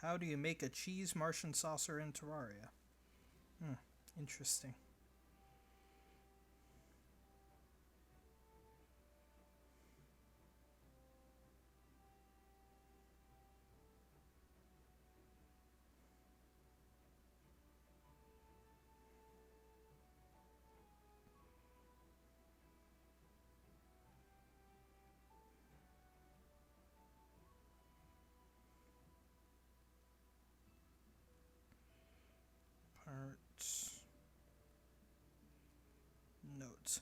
How do you make a cheese Martian saucer in Terraria? Interesting. Parts. Notes.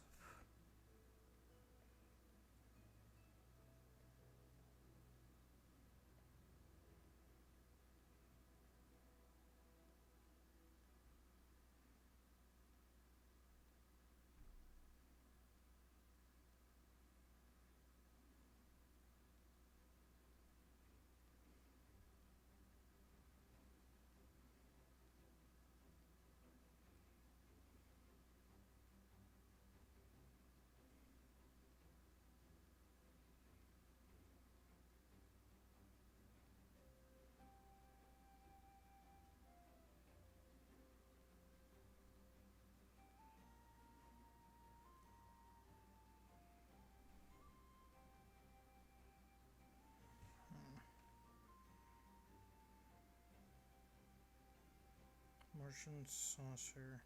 Martian saucer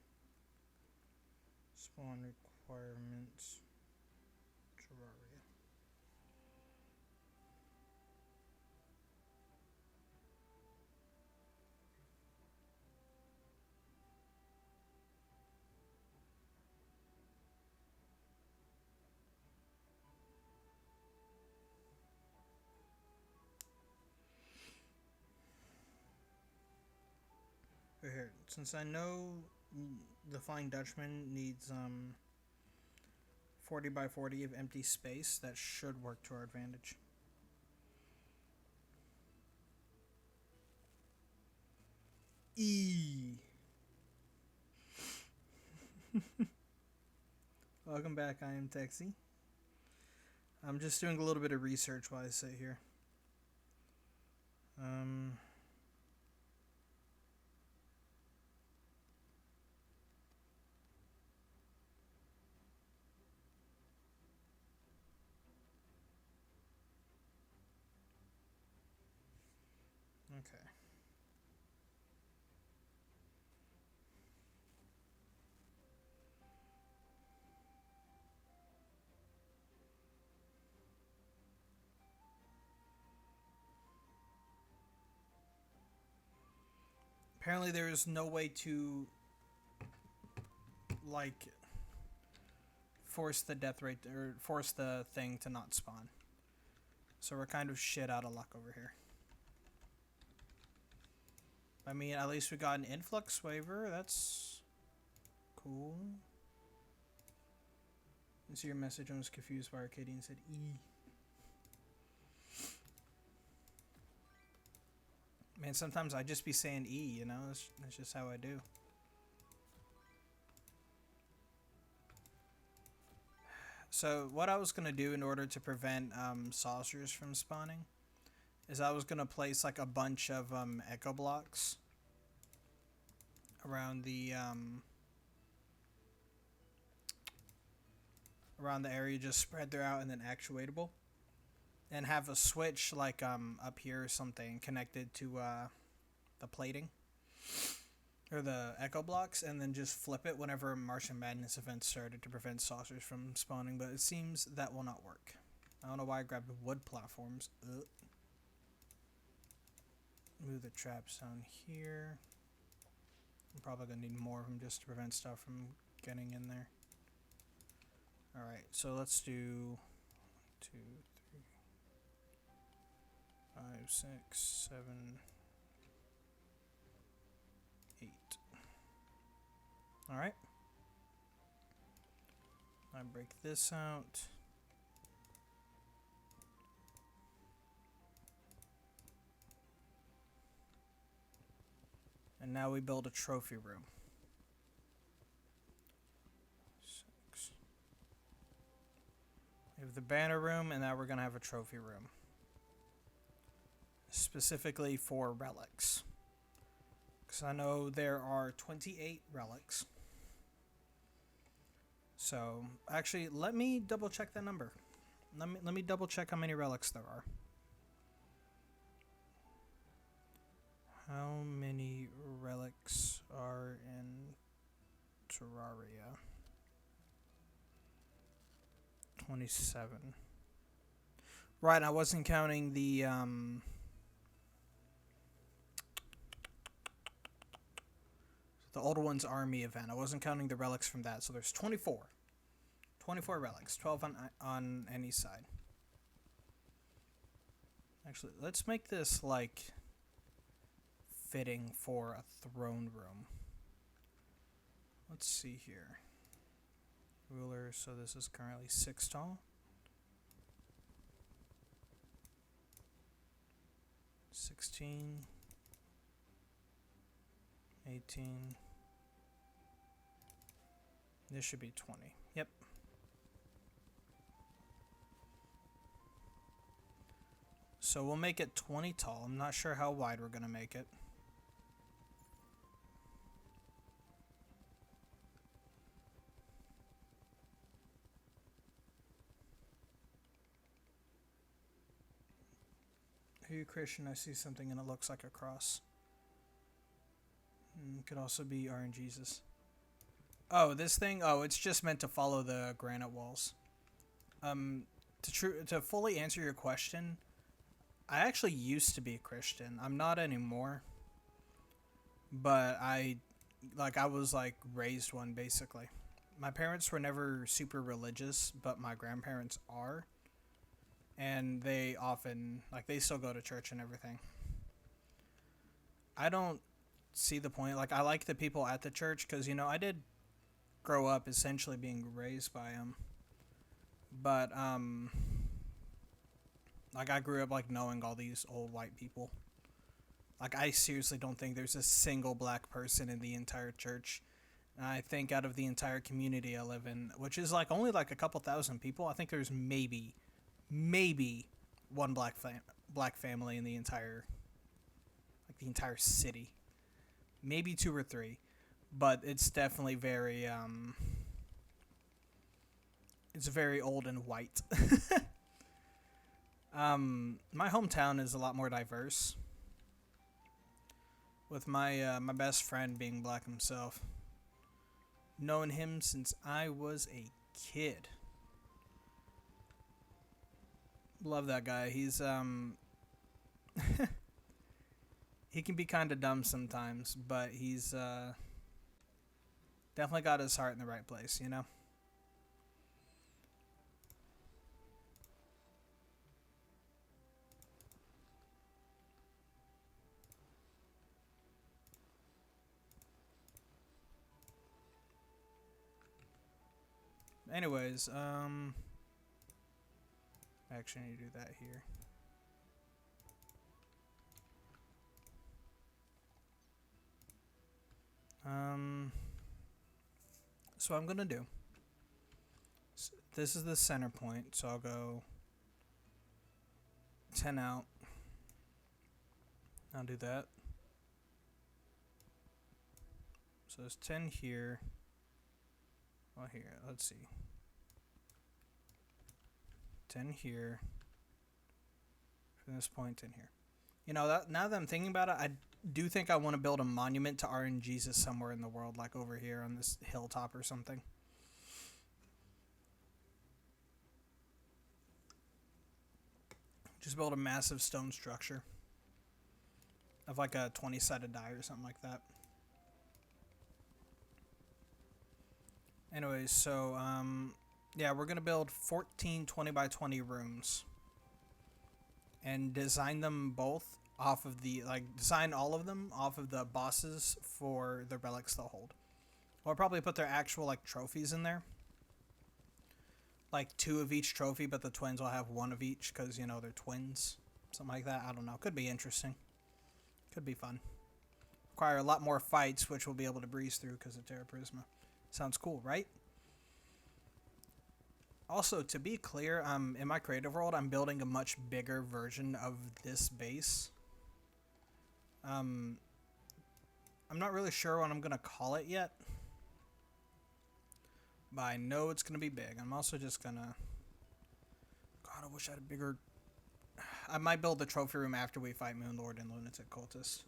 spawn requirements Terraria. Right here, since I know the Flying Dutchman needs 40 by 40 of empty space, that should work to our advantage. Welcome back, I am Texie. I'm just doing a little bit of research while I sit here. Okay. Apparently there is no way to, like, force the death rate, or force the thing to not spawn. So we're kind of shit out of luck over here. I mean, at least we got an influx waiver. That's cool. I see your message. I was confused by Arcadia and said E. Man, sometimes I just be saying E, you know? That's just how I do. So, what I was going to do in order to prevent saucers from spawning is I was going to place, like, a bunch of echo blocks around the around the area, just spread throughout and then actuatable, and have a switch like up here or something connected to the plating or the echo blocks, and then just flip it whenever Martian Madness events started to prevent saucers from spawning. But it seems that will not work. I don't know why I grabbed wood platforms. Ugh. Move the traps down here. I'm probably gonna need more of them just to prevent stuff from getting in there. Alright, so let's do 1, 2, 3, 5, 6, 7, 8. Alright. I break this out. And now we build a trophy room. 6. We have the banner room, and now we're going to have a trophy room. Specifically for relics. Because I know there are 28 relics. So, actually, let me double check that number. Let me double check how many relics there are. How many relics are in Terraria? 27. Right, I wasn't counting the Old One's Army event. I wasn't counting the relics from that, so there's 24. 24 relics, 12 on any side. Actually, let's make this like fitting for a throne room. Let's see here. Ruler, so this is currently 6 tall. 16. 18. This should be 20. Yep. So we'll make it 20 tall. I'm not sure how wide we're going to make it. Are you Christian? I see something and it looks like a cross. Could also be RNGesus. Oh, this thing? Oh, it's just meant to follow the granite walls. To fully answer your question, I actually used to be a Christian. I'm not anymore. But I was raised one basically. My parents were never super religious, but my grandparents are. And they often, they still go to church and everything. I don't see the point. I like the people at the church because, I did grow up essentially being raised by them. But, I grew up, knowing all these old white people. I seriously don't think there's a single black person in the entire church. And I think out of the entire community I live in, which is, only, a couple thousand people, I think there's maybe one black family in the entire city, maybe 2 or 3, but it's definitely very it's very old and white. My hometown is a lot more diverse, with my my best friend being black himself. Known him since I was a kid. Love that guy. He's he can be kind of dumb sometimes, but he's definitely got his heart in the right place, Anyways, actually I need to do that here. So I'm gonna do. This is the center point, so I'll go 10 out. I'll do that. So there's 10 here. Well, here, let's see. 10 here. From this point, 10 here. You know, now that I'm thinking about it, I do think I want to build a monument to RNGesus somewhere in the world, like over here on this hilltop or something. Just build a massive stone structure of like a 20-sided die or something like that. Anyways, so, yeah, we're going to build 14 20 by 20 rooms. And design them both off of the, design all of them off of the bosses for the relics they'll hold. I'll probably put their actual, trophies in there. Like 2 of each trophy, but the twins will have 1 of each because, you know, they're twins. Something like that. I don't know. Could be interesting. Could be fun. Require a lot more fights, which we'll be able to breeze through because of Terra Prisma. Sounds cool, right? Also, to be clear, in my creative world, I'm building a much bigger version of this base. I'm not really sure what I'm going to call it yet. But I know it's going to be big. I'm also just going to... God, I wish I had a bigger... I might build the trophy room after we fight Moonlord and Lunatic Cultist.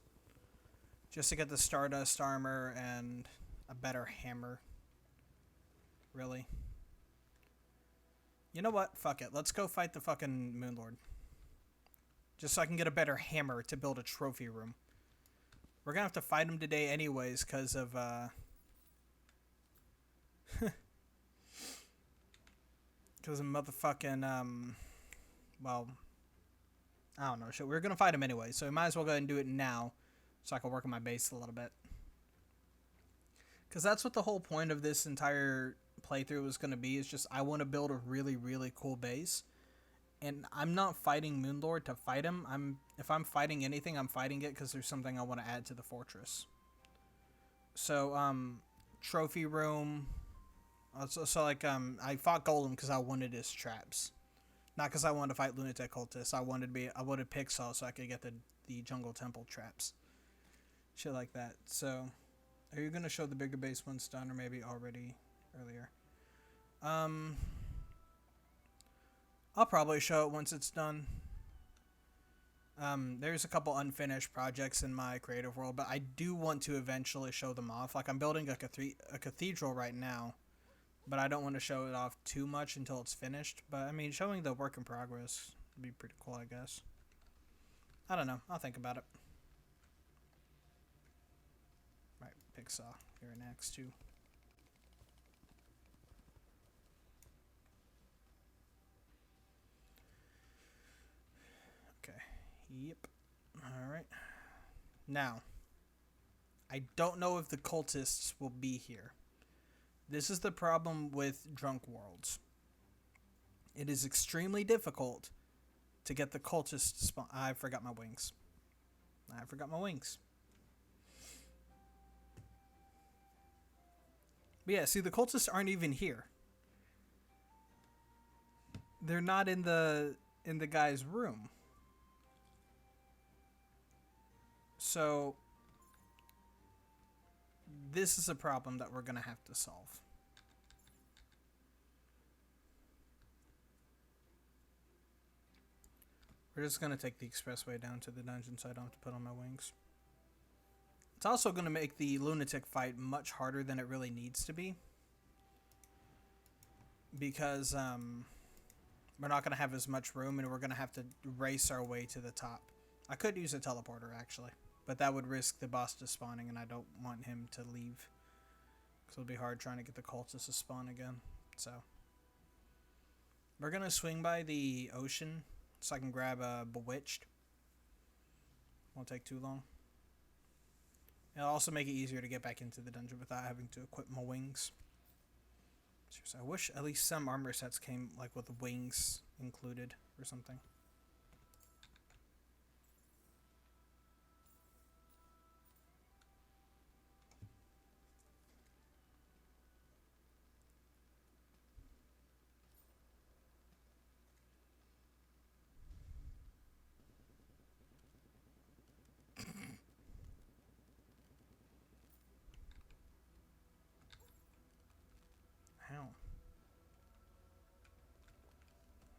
Just to get the Stardust armor and a better hammer. Really. You know what? Fuck it. Let's go fight the fucking Moonlord. Just so I can get a better hammer to build a trophy room. We're gonna have to fight him today anyways, because of, because of motherfucking, well, I don't know. Shit, we're gonna fight him anyway, so we might as well go ahead and do it now, so I can work on my base a little bit. Because that's what the whole point of this entire playthrough was gonna be, is just I want to build a really, really cool base. And I'm not fighting Moonlord to fight him. If I'm fighting anything, I'm fighting it because there's something I want to add to the fortress. So, trophy room. I fought Golem because I wanted his traps, not because I wanted to fight Lunatic Cultists. I wanted Pixel so I could get the Jungle Temple traps, shit like that. So, are you gonna show the bigger base once done, or maybe already earlier? I'll probably show it once it's done. There's a couple unfinished projects in my creative world, but I do want to eventually show them off. Like, I'm building a cathedral right now, but I don't want to show it off too much until it's finished. But, I mean, showing the work in progress would be pretty cool, I guess. I don't know. I'll think about it. Right, Pixel. You're next, too. Okay. Yep. Alright. Now, I don't know if the cultists will be here. This is the problem with Drunk Worlds. It is extremely difficult to get the cultists to spawn. I forgot my wings. But yeah, see, the cultists aren't even here. They're not in the guy's room. So, this is a problem that we're going to have to solve. We're just going to take the expressway down to the dungeon so I don't have to put on my wings. It's also going to make the Lunatic fight much harder than it really needs to be. Because we're not going to have as much room and we're going to have to race our way to the top. I could use a teleporter, actually. But that would risk the boss despawning, and I don't want him to leave. Because it'll be hard trying to get the cultists to spawn again. So, we're going to swing by the ocean so I can grab a Bewitched. Won't take too long. It'll also make it easier to get back into the dungeon without having to equip my wings. Seriously, I wish at least some armor sets came like with wings included or something.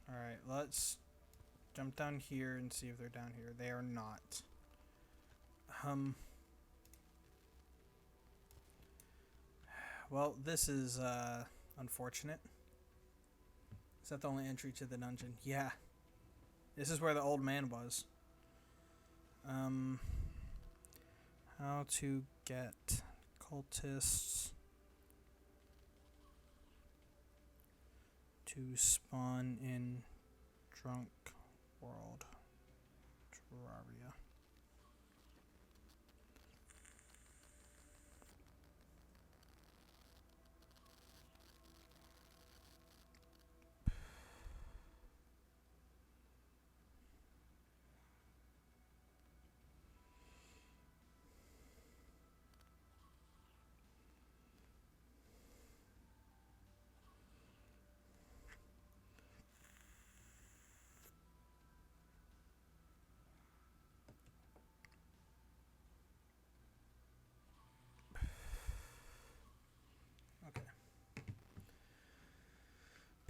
Alright, let's jump down here and see if they're down here. They are not. Well, this is unfortunate. Is that the only entry to the dungeon? Yeah. This is where the old man was. How to get cultists to spawn in Drunk World Terraria.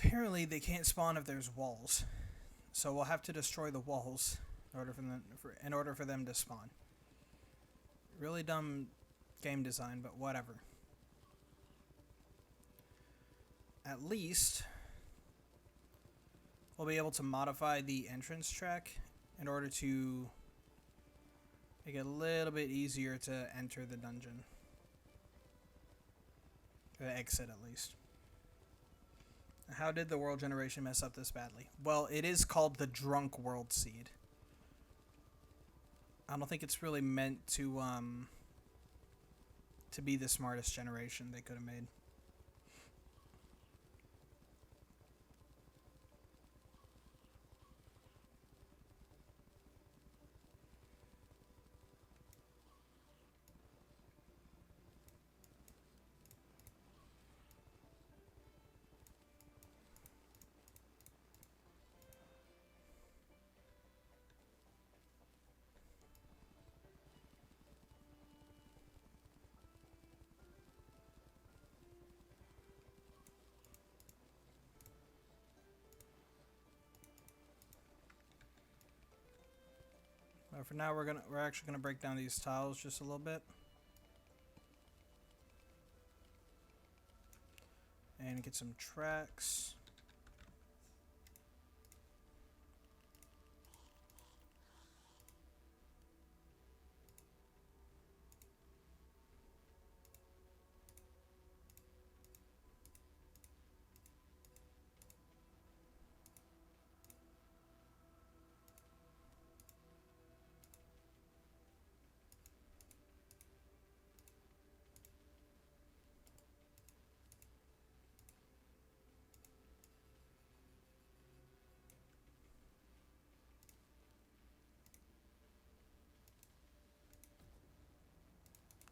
Apparently they can't spawn if there's walls, so we'll have to destroy the walls in order for them to spawn. Really dumb game design, but whatever. At least we'll be able to modify the entrance track in order to make it a little bit easier to enter the dungeon. Or the exit, at least. How did the world generation mess up this badly? Well, it is called the Drunk World Seed. I don't think it's really meant to be the smartest generation they could have made. For now, we're actually gonna break down these tiles just a little bit, and get some tracks.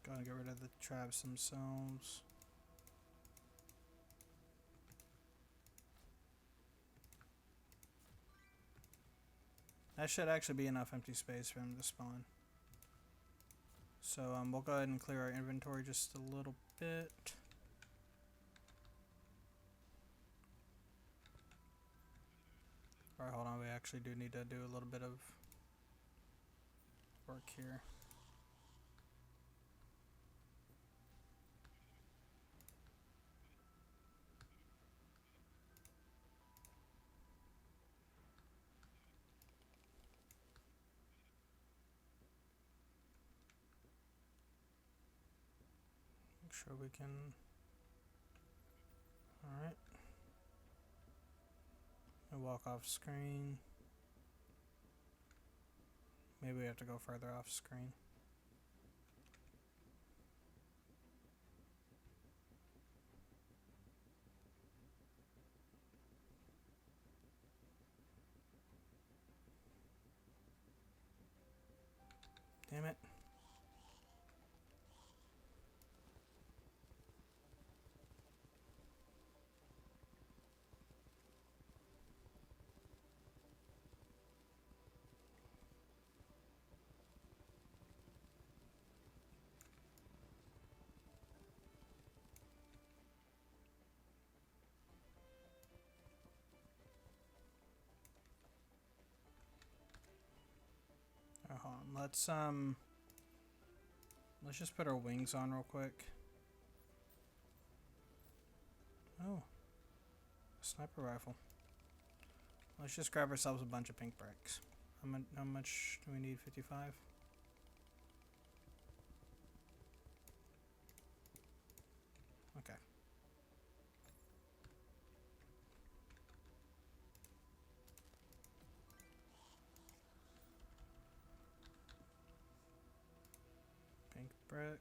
Gotta get rid of the traps themselves. That should actually be enough empty space for them to spawn. So we'll go ahead and clear our inventory just a little bit. Alright, hold on, we actually do need to do a little bit of work here. Make sure we can. Alright. Walk off screen. Maybe we have to go further off screen. Damn it. let's just put our wings on real quick. Oh, sniper rifle. Let's just grab ourselves a bunch of pink bricks. How much do we need? 55? Okay. Pink brick.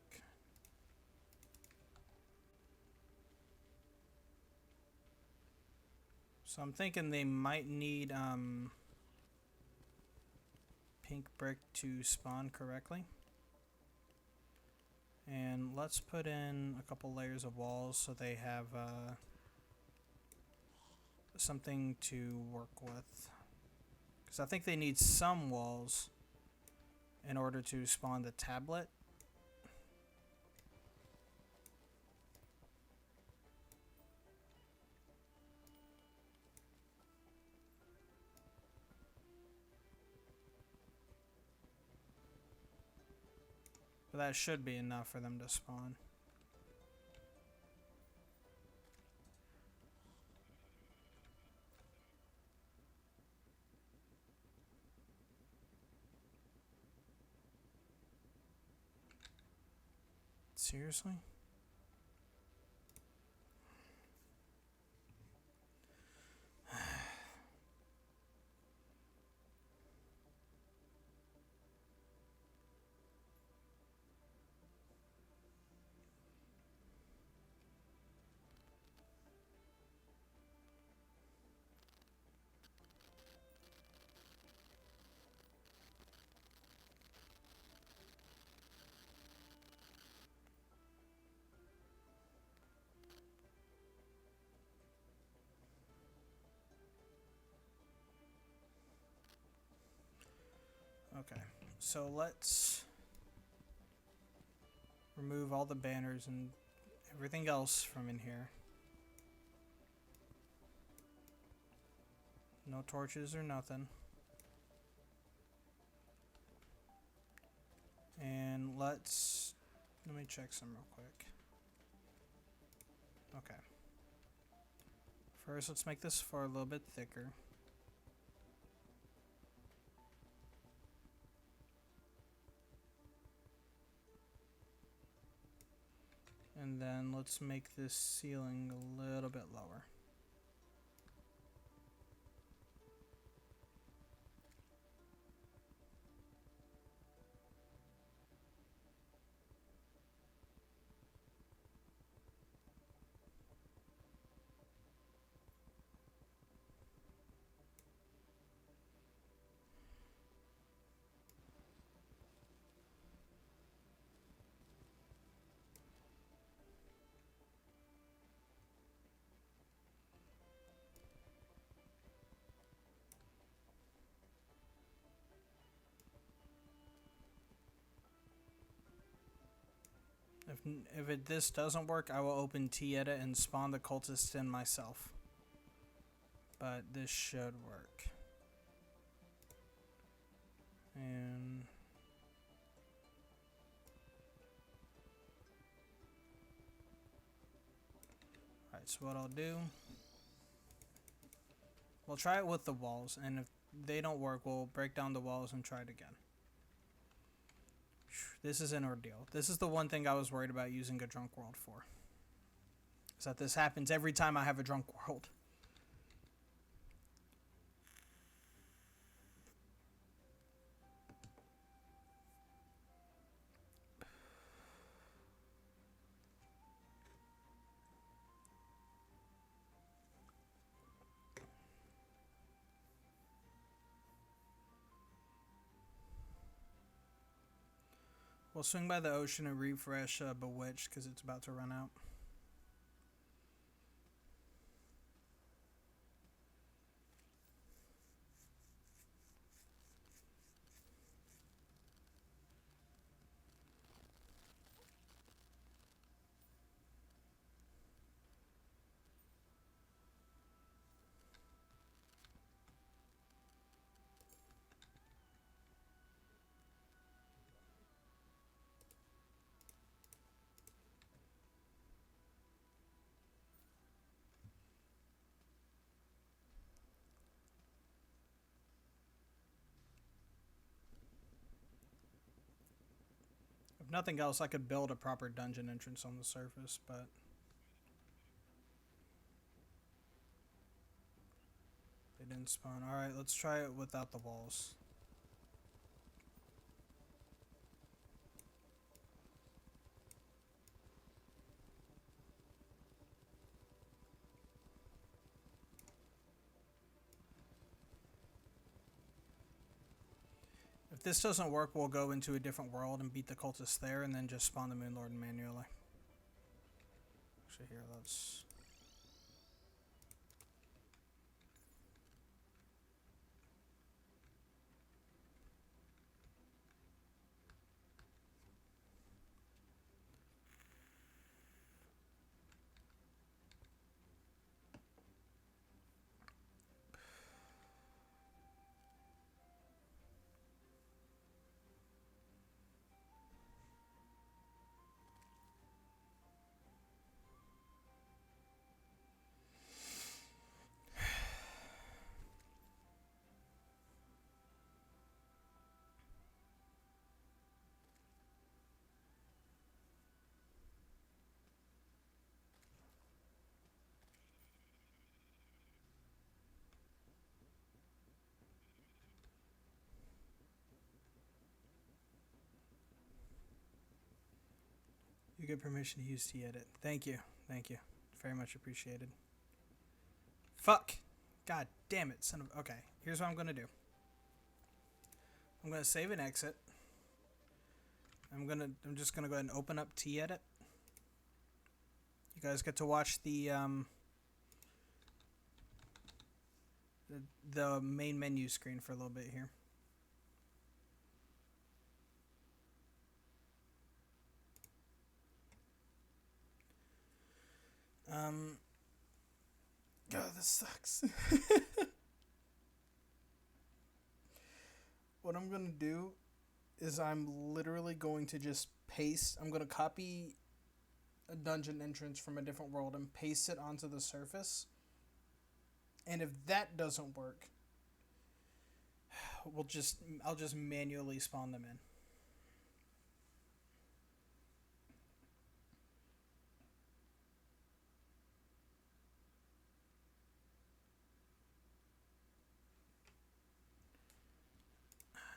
So I'm thinking they might need pink brick to spawn correctly. And let's put in a couple layers of walls so they have something to work with. Because I think they need some walls in order to spawn the tablet. But that should be enough for them to spawn. Seriously? Okay, so let's remove all the banners and everything else from in here. No torches or nothing. And let me check some real quick. Okay. First, let's make this far a little bit thicker. And then let's make this ceiling a little bit lower. If this doesn't work, I will open T-Edit and spawn the cultist in myself. But this should work. And alright, so what I'll do, we'll try it with the walls, and if they don't work, we'll break down the walls and try it again. This is an ordeal. This is the one thing I was worried about using a drunk world for. Is that this happens every time I have a drunk world. We'll swing by the ocean and refresh Bewitched because it's about to run out. nothing else, I could build a proper dungeon entrance on the surface, but they didn't spawn. Alright, let's try it without the walls. If this doesn't work, we'll go into a different world and beat the cultists there, and then just spawn the Moon Lord manually. Actually, here, let's... You get permission to use T-Edit. Thank you. Thank you. Very much appreciated. Fuck! God damn it, son of... Okay, here's what I'm gonna do. I'm gonna save and exit. I'm just gonna go ahead and open up T-Edit. You guys get to watch the main menu screen for a little bit here. God, this sucks. What I'm gonna do is I'm literally going to just paste. I'm gonna copy a dungeon entrance from a different world and paste it onto the surface. And if that doesn't work, I'll just manually spawn them in.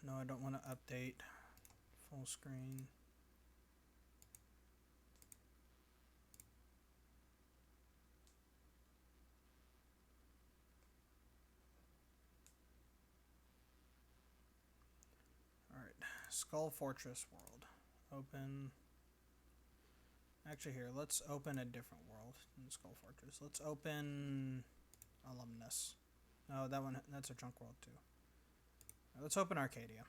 No, I don't want to update full screen. Alright, Skull Fortress world. Open. Actually, here, let's open a different world than Skull Fortress. Let's open Alumnus. No, that's a junk world too. Let's open Arcadia.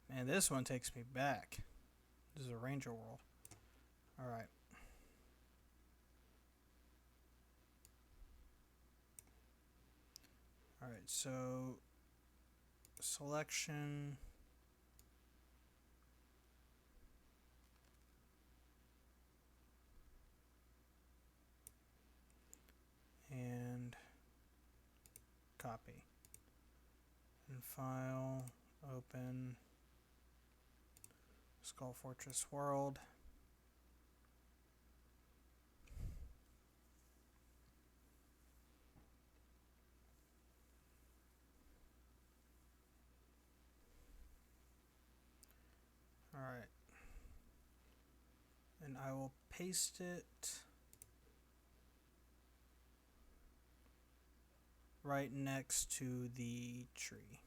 Man, this one takes me back. This is a ranger world. Alright. Alright, so selection. And copy. And file, open, Skull Fortress world. Alright. And I will paste it right next to the tree.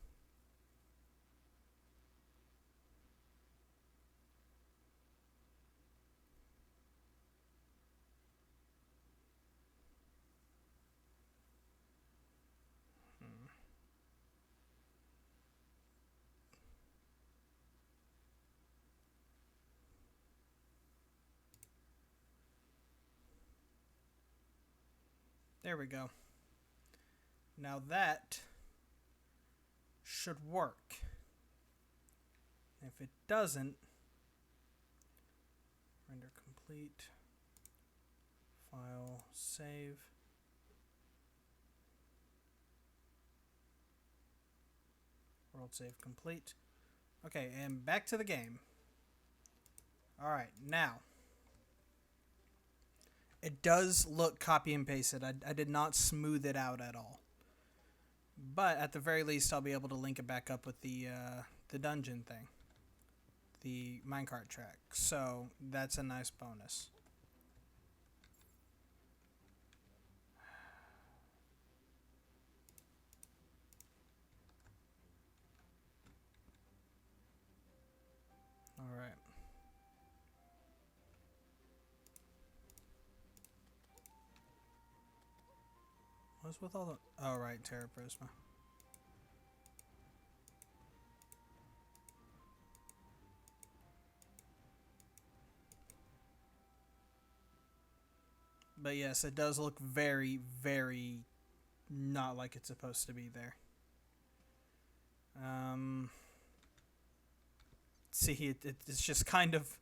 There we go. Now that should work. If it doesn't, render complete, file, save. World save complete. Okay, and back to the game. Alright, now. It does look copy and pasted. I did not smooth it out at all. But at the very least, I'll be able to link it back up with the dungeon thing. The minecart track. So, that's a nice bonus. Alright. What's with all the... Oh, right, Terra Prisma. But yes, it does look very, very not like it's supposed to be there. See, it's just kind of...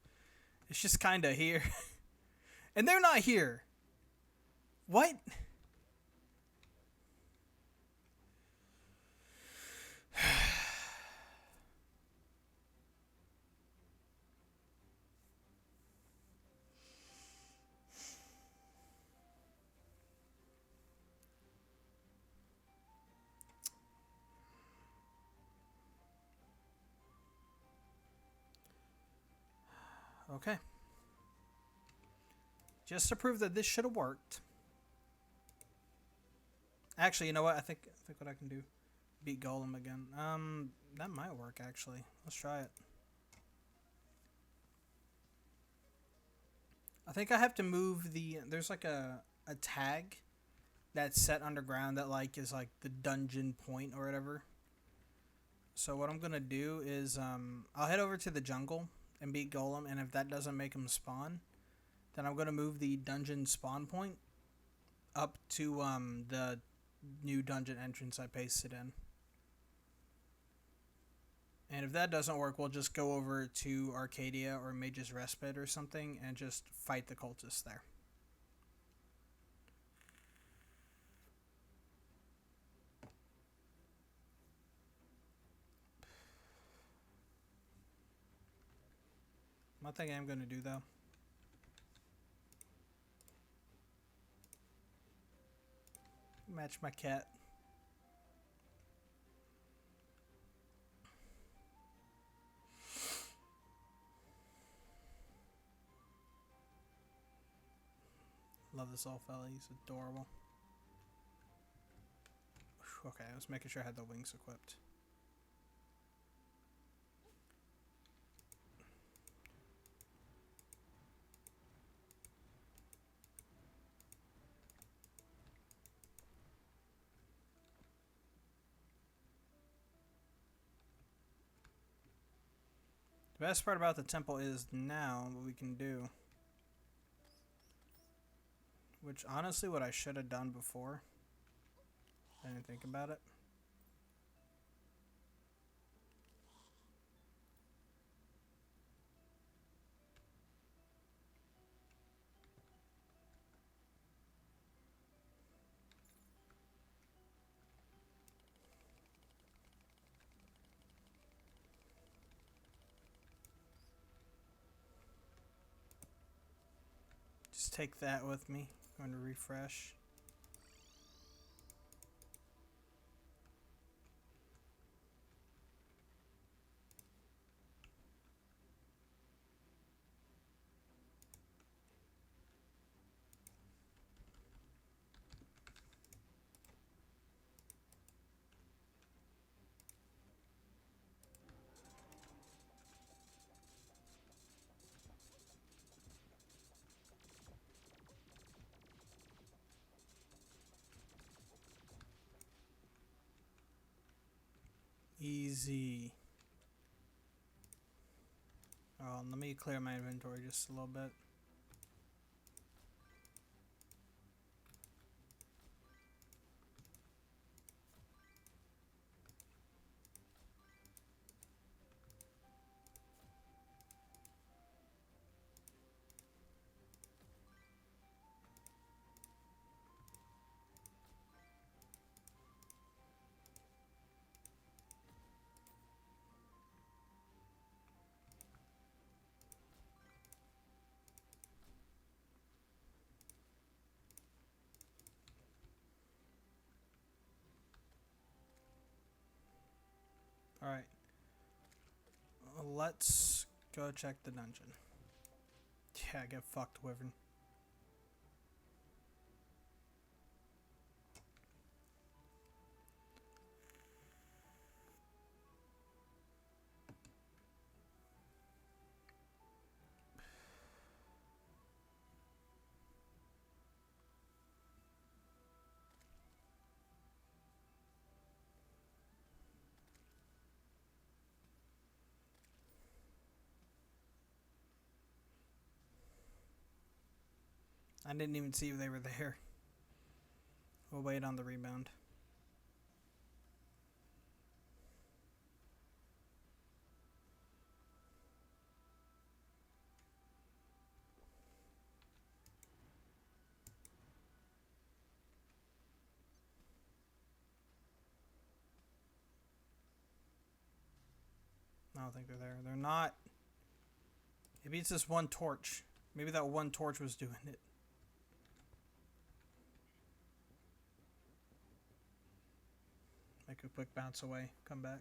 It's just kind of here. And they're not here. What? Okay. Just to prove that this should have worked. Actually, you know what? I think what I can do, beat Golem again. That might work actually. Let's try it. I think I have to move the... There's like a tag that's set underground that like is like the dungeon point or whatever. So what I'm gonna do is I'll head over to the jungle and beat Golem, and if that doesn't make him spawn, then I'm gonna move the dungeon spawn point up to the new dungeon entrance I pasted in. And if that doesn't work, we'll just go over to Arcadia or Mage's Respite or something and just fight the cultists there. One thing I'm going to do though, match my cat. Love this old fella, he's adorable. Okay, I was making sure I had the wings equipped. The best part about the temple is now what we can do. Which, honestly, what I should have done before. I didn't think about it. Just take that with me. I'm going to refresh. Easy. Oh, let me clear my inventory just a little bit. Alright. Let's go check the dungeon. Yeah, get fucked, Wyvern. I didn't even see if they were there. We'll wait on the rebound. I don't think they're there. They're not. Maybe it's this one torch. Maybe that one torch was doing it. Make a quick bounce away. Come back.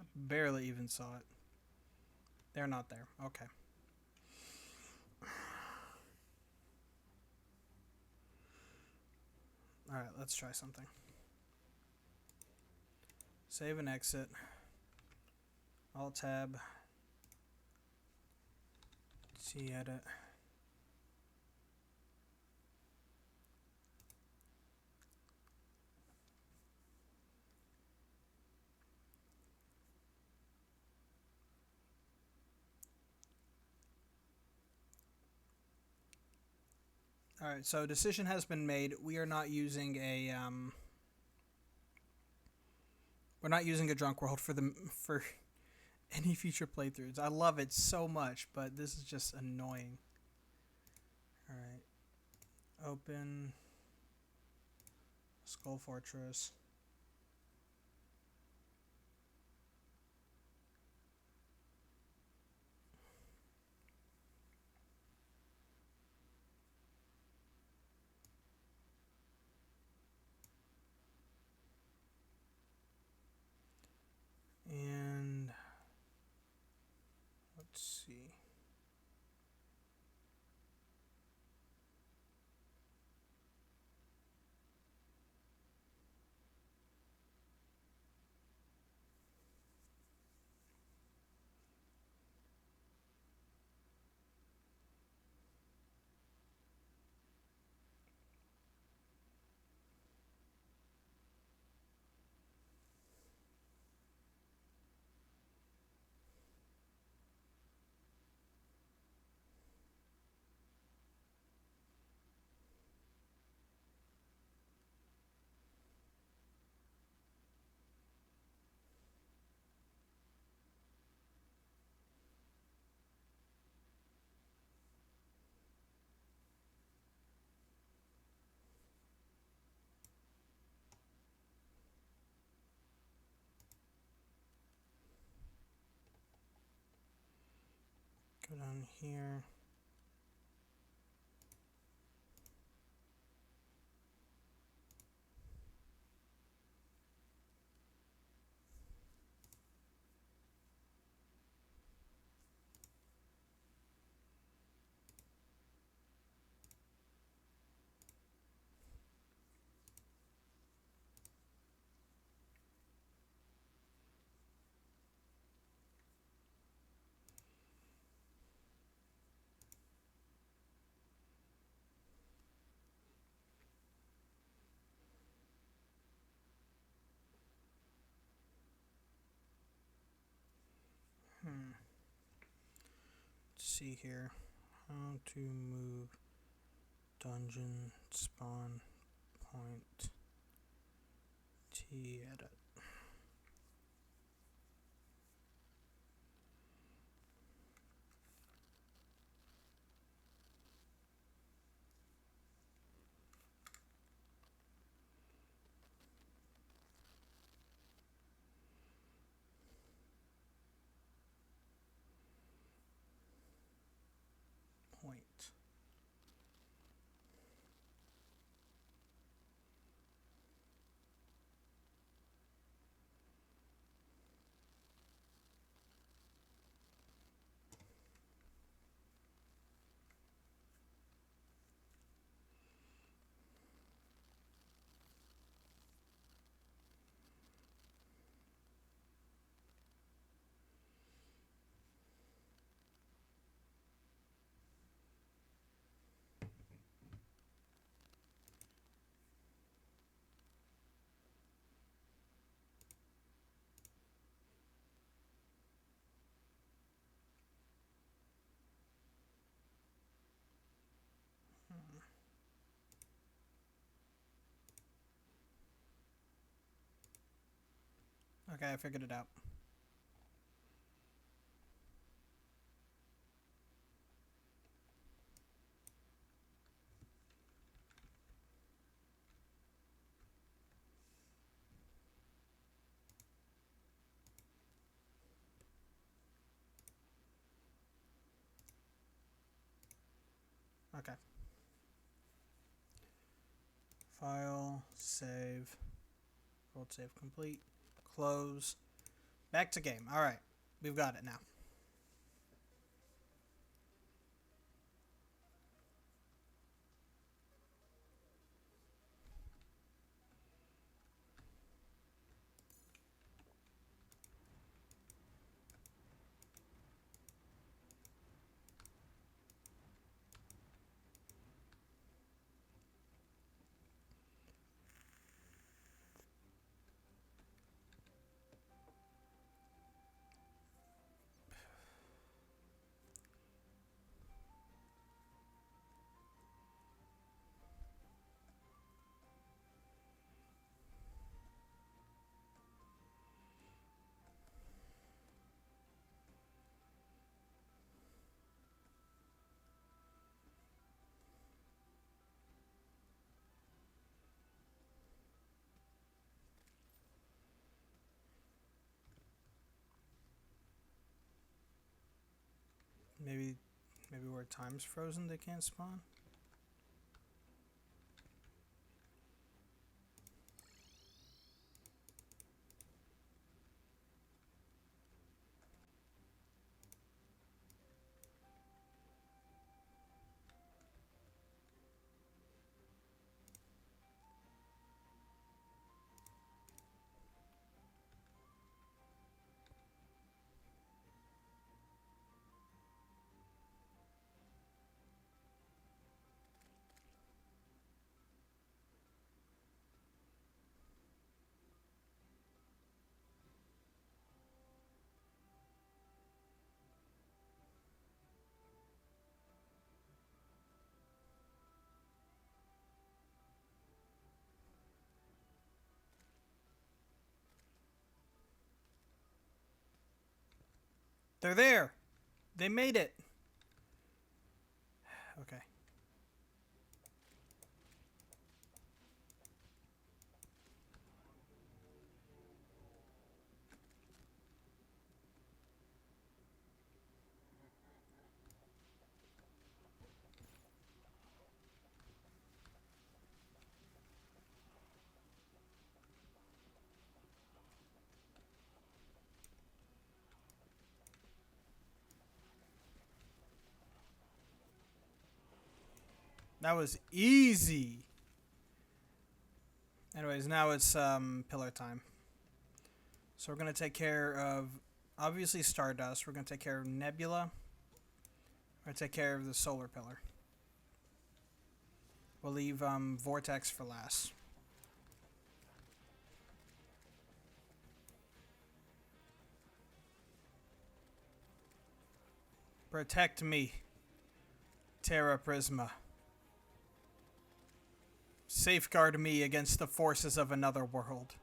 I barely even saw it. They're not there. Okay. Alright, let's try something. Save and exit. Alt tab. C edit. Alright, so decision has been made. We are not using a we're not using a drunk world for any future playthroughs. I love it so much, but this is just annoying. Alright. Open Skull Fortress. And let's see. Go down here. Let's see here. How to move dungeon spawn point T edit. point. Okay, I figured it out. Okay. File, save, world save complete, close, back to game. All right, we've got it now. Maybe where time's frozen, they can't spawn. They're there. They made it. Okay. That was easy. Anyways, now it's pillar time. So we're gonna take care of obviously Stardust. We're gonna take care of Nebula. We're gonna take care of the solar pillar. We'll leave Vortex for last. Protect me, Terra Prisma. Safeguard me against the forces of another world.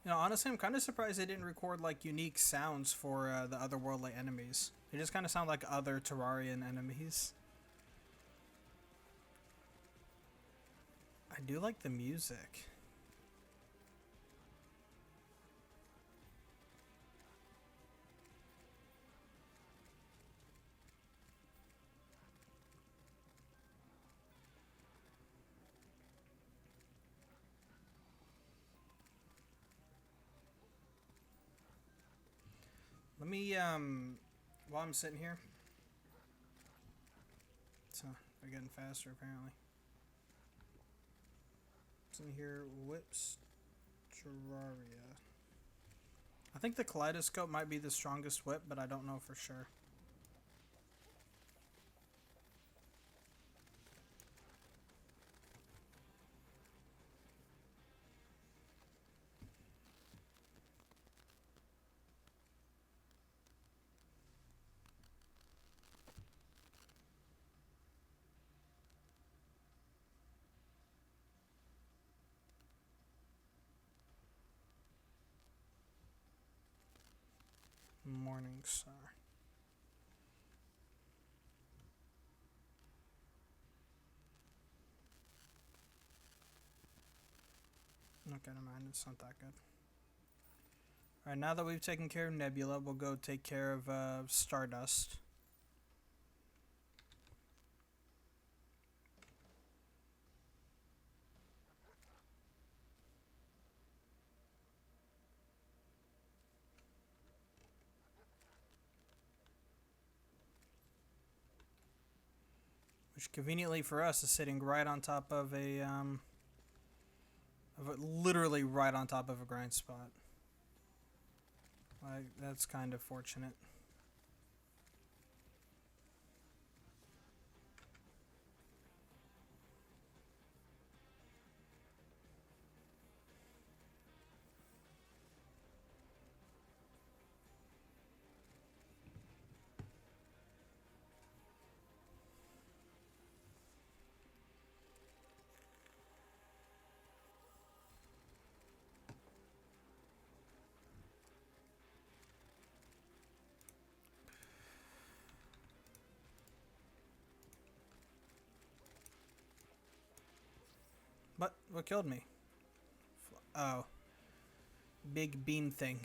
You know, honestly, I'm kind of surprised they didn't record like unique sounds for the otherworldly enemies. They just kind of sound like other Terrarian enemies. I do like the music. Let me, while I'm sitting here, so they're getting faster apparently. Sitting here, whips Terraria. I think the kaleidoscope might be the strongest whip, but I don't know for sure. Morning Star. Okay, never mind. It's not that good. Alright, now that we've taken care of Nebula, we'll go take care of Stardust. Which conveniently for us is sitting right on top of literally right on top of a grind spot. Like, that's kind of fortunate. What killed me? Oh. Big beam thing.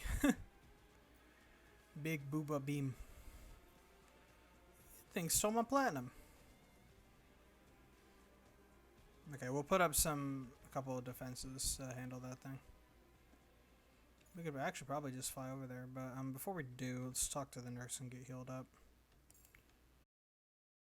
Big booba beam. Thing stole my platinum. Okay, we'll put up a couple of defenses to handle that thing. We could actually probably just fly over there, but before we do, let's talk to the nurse and get healed up.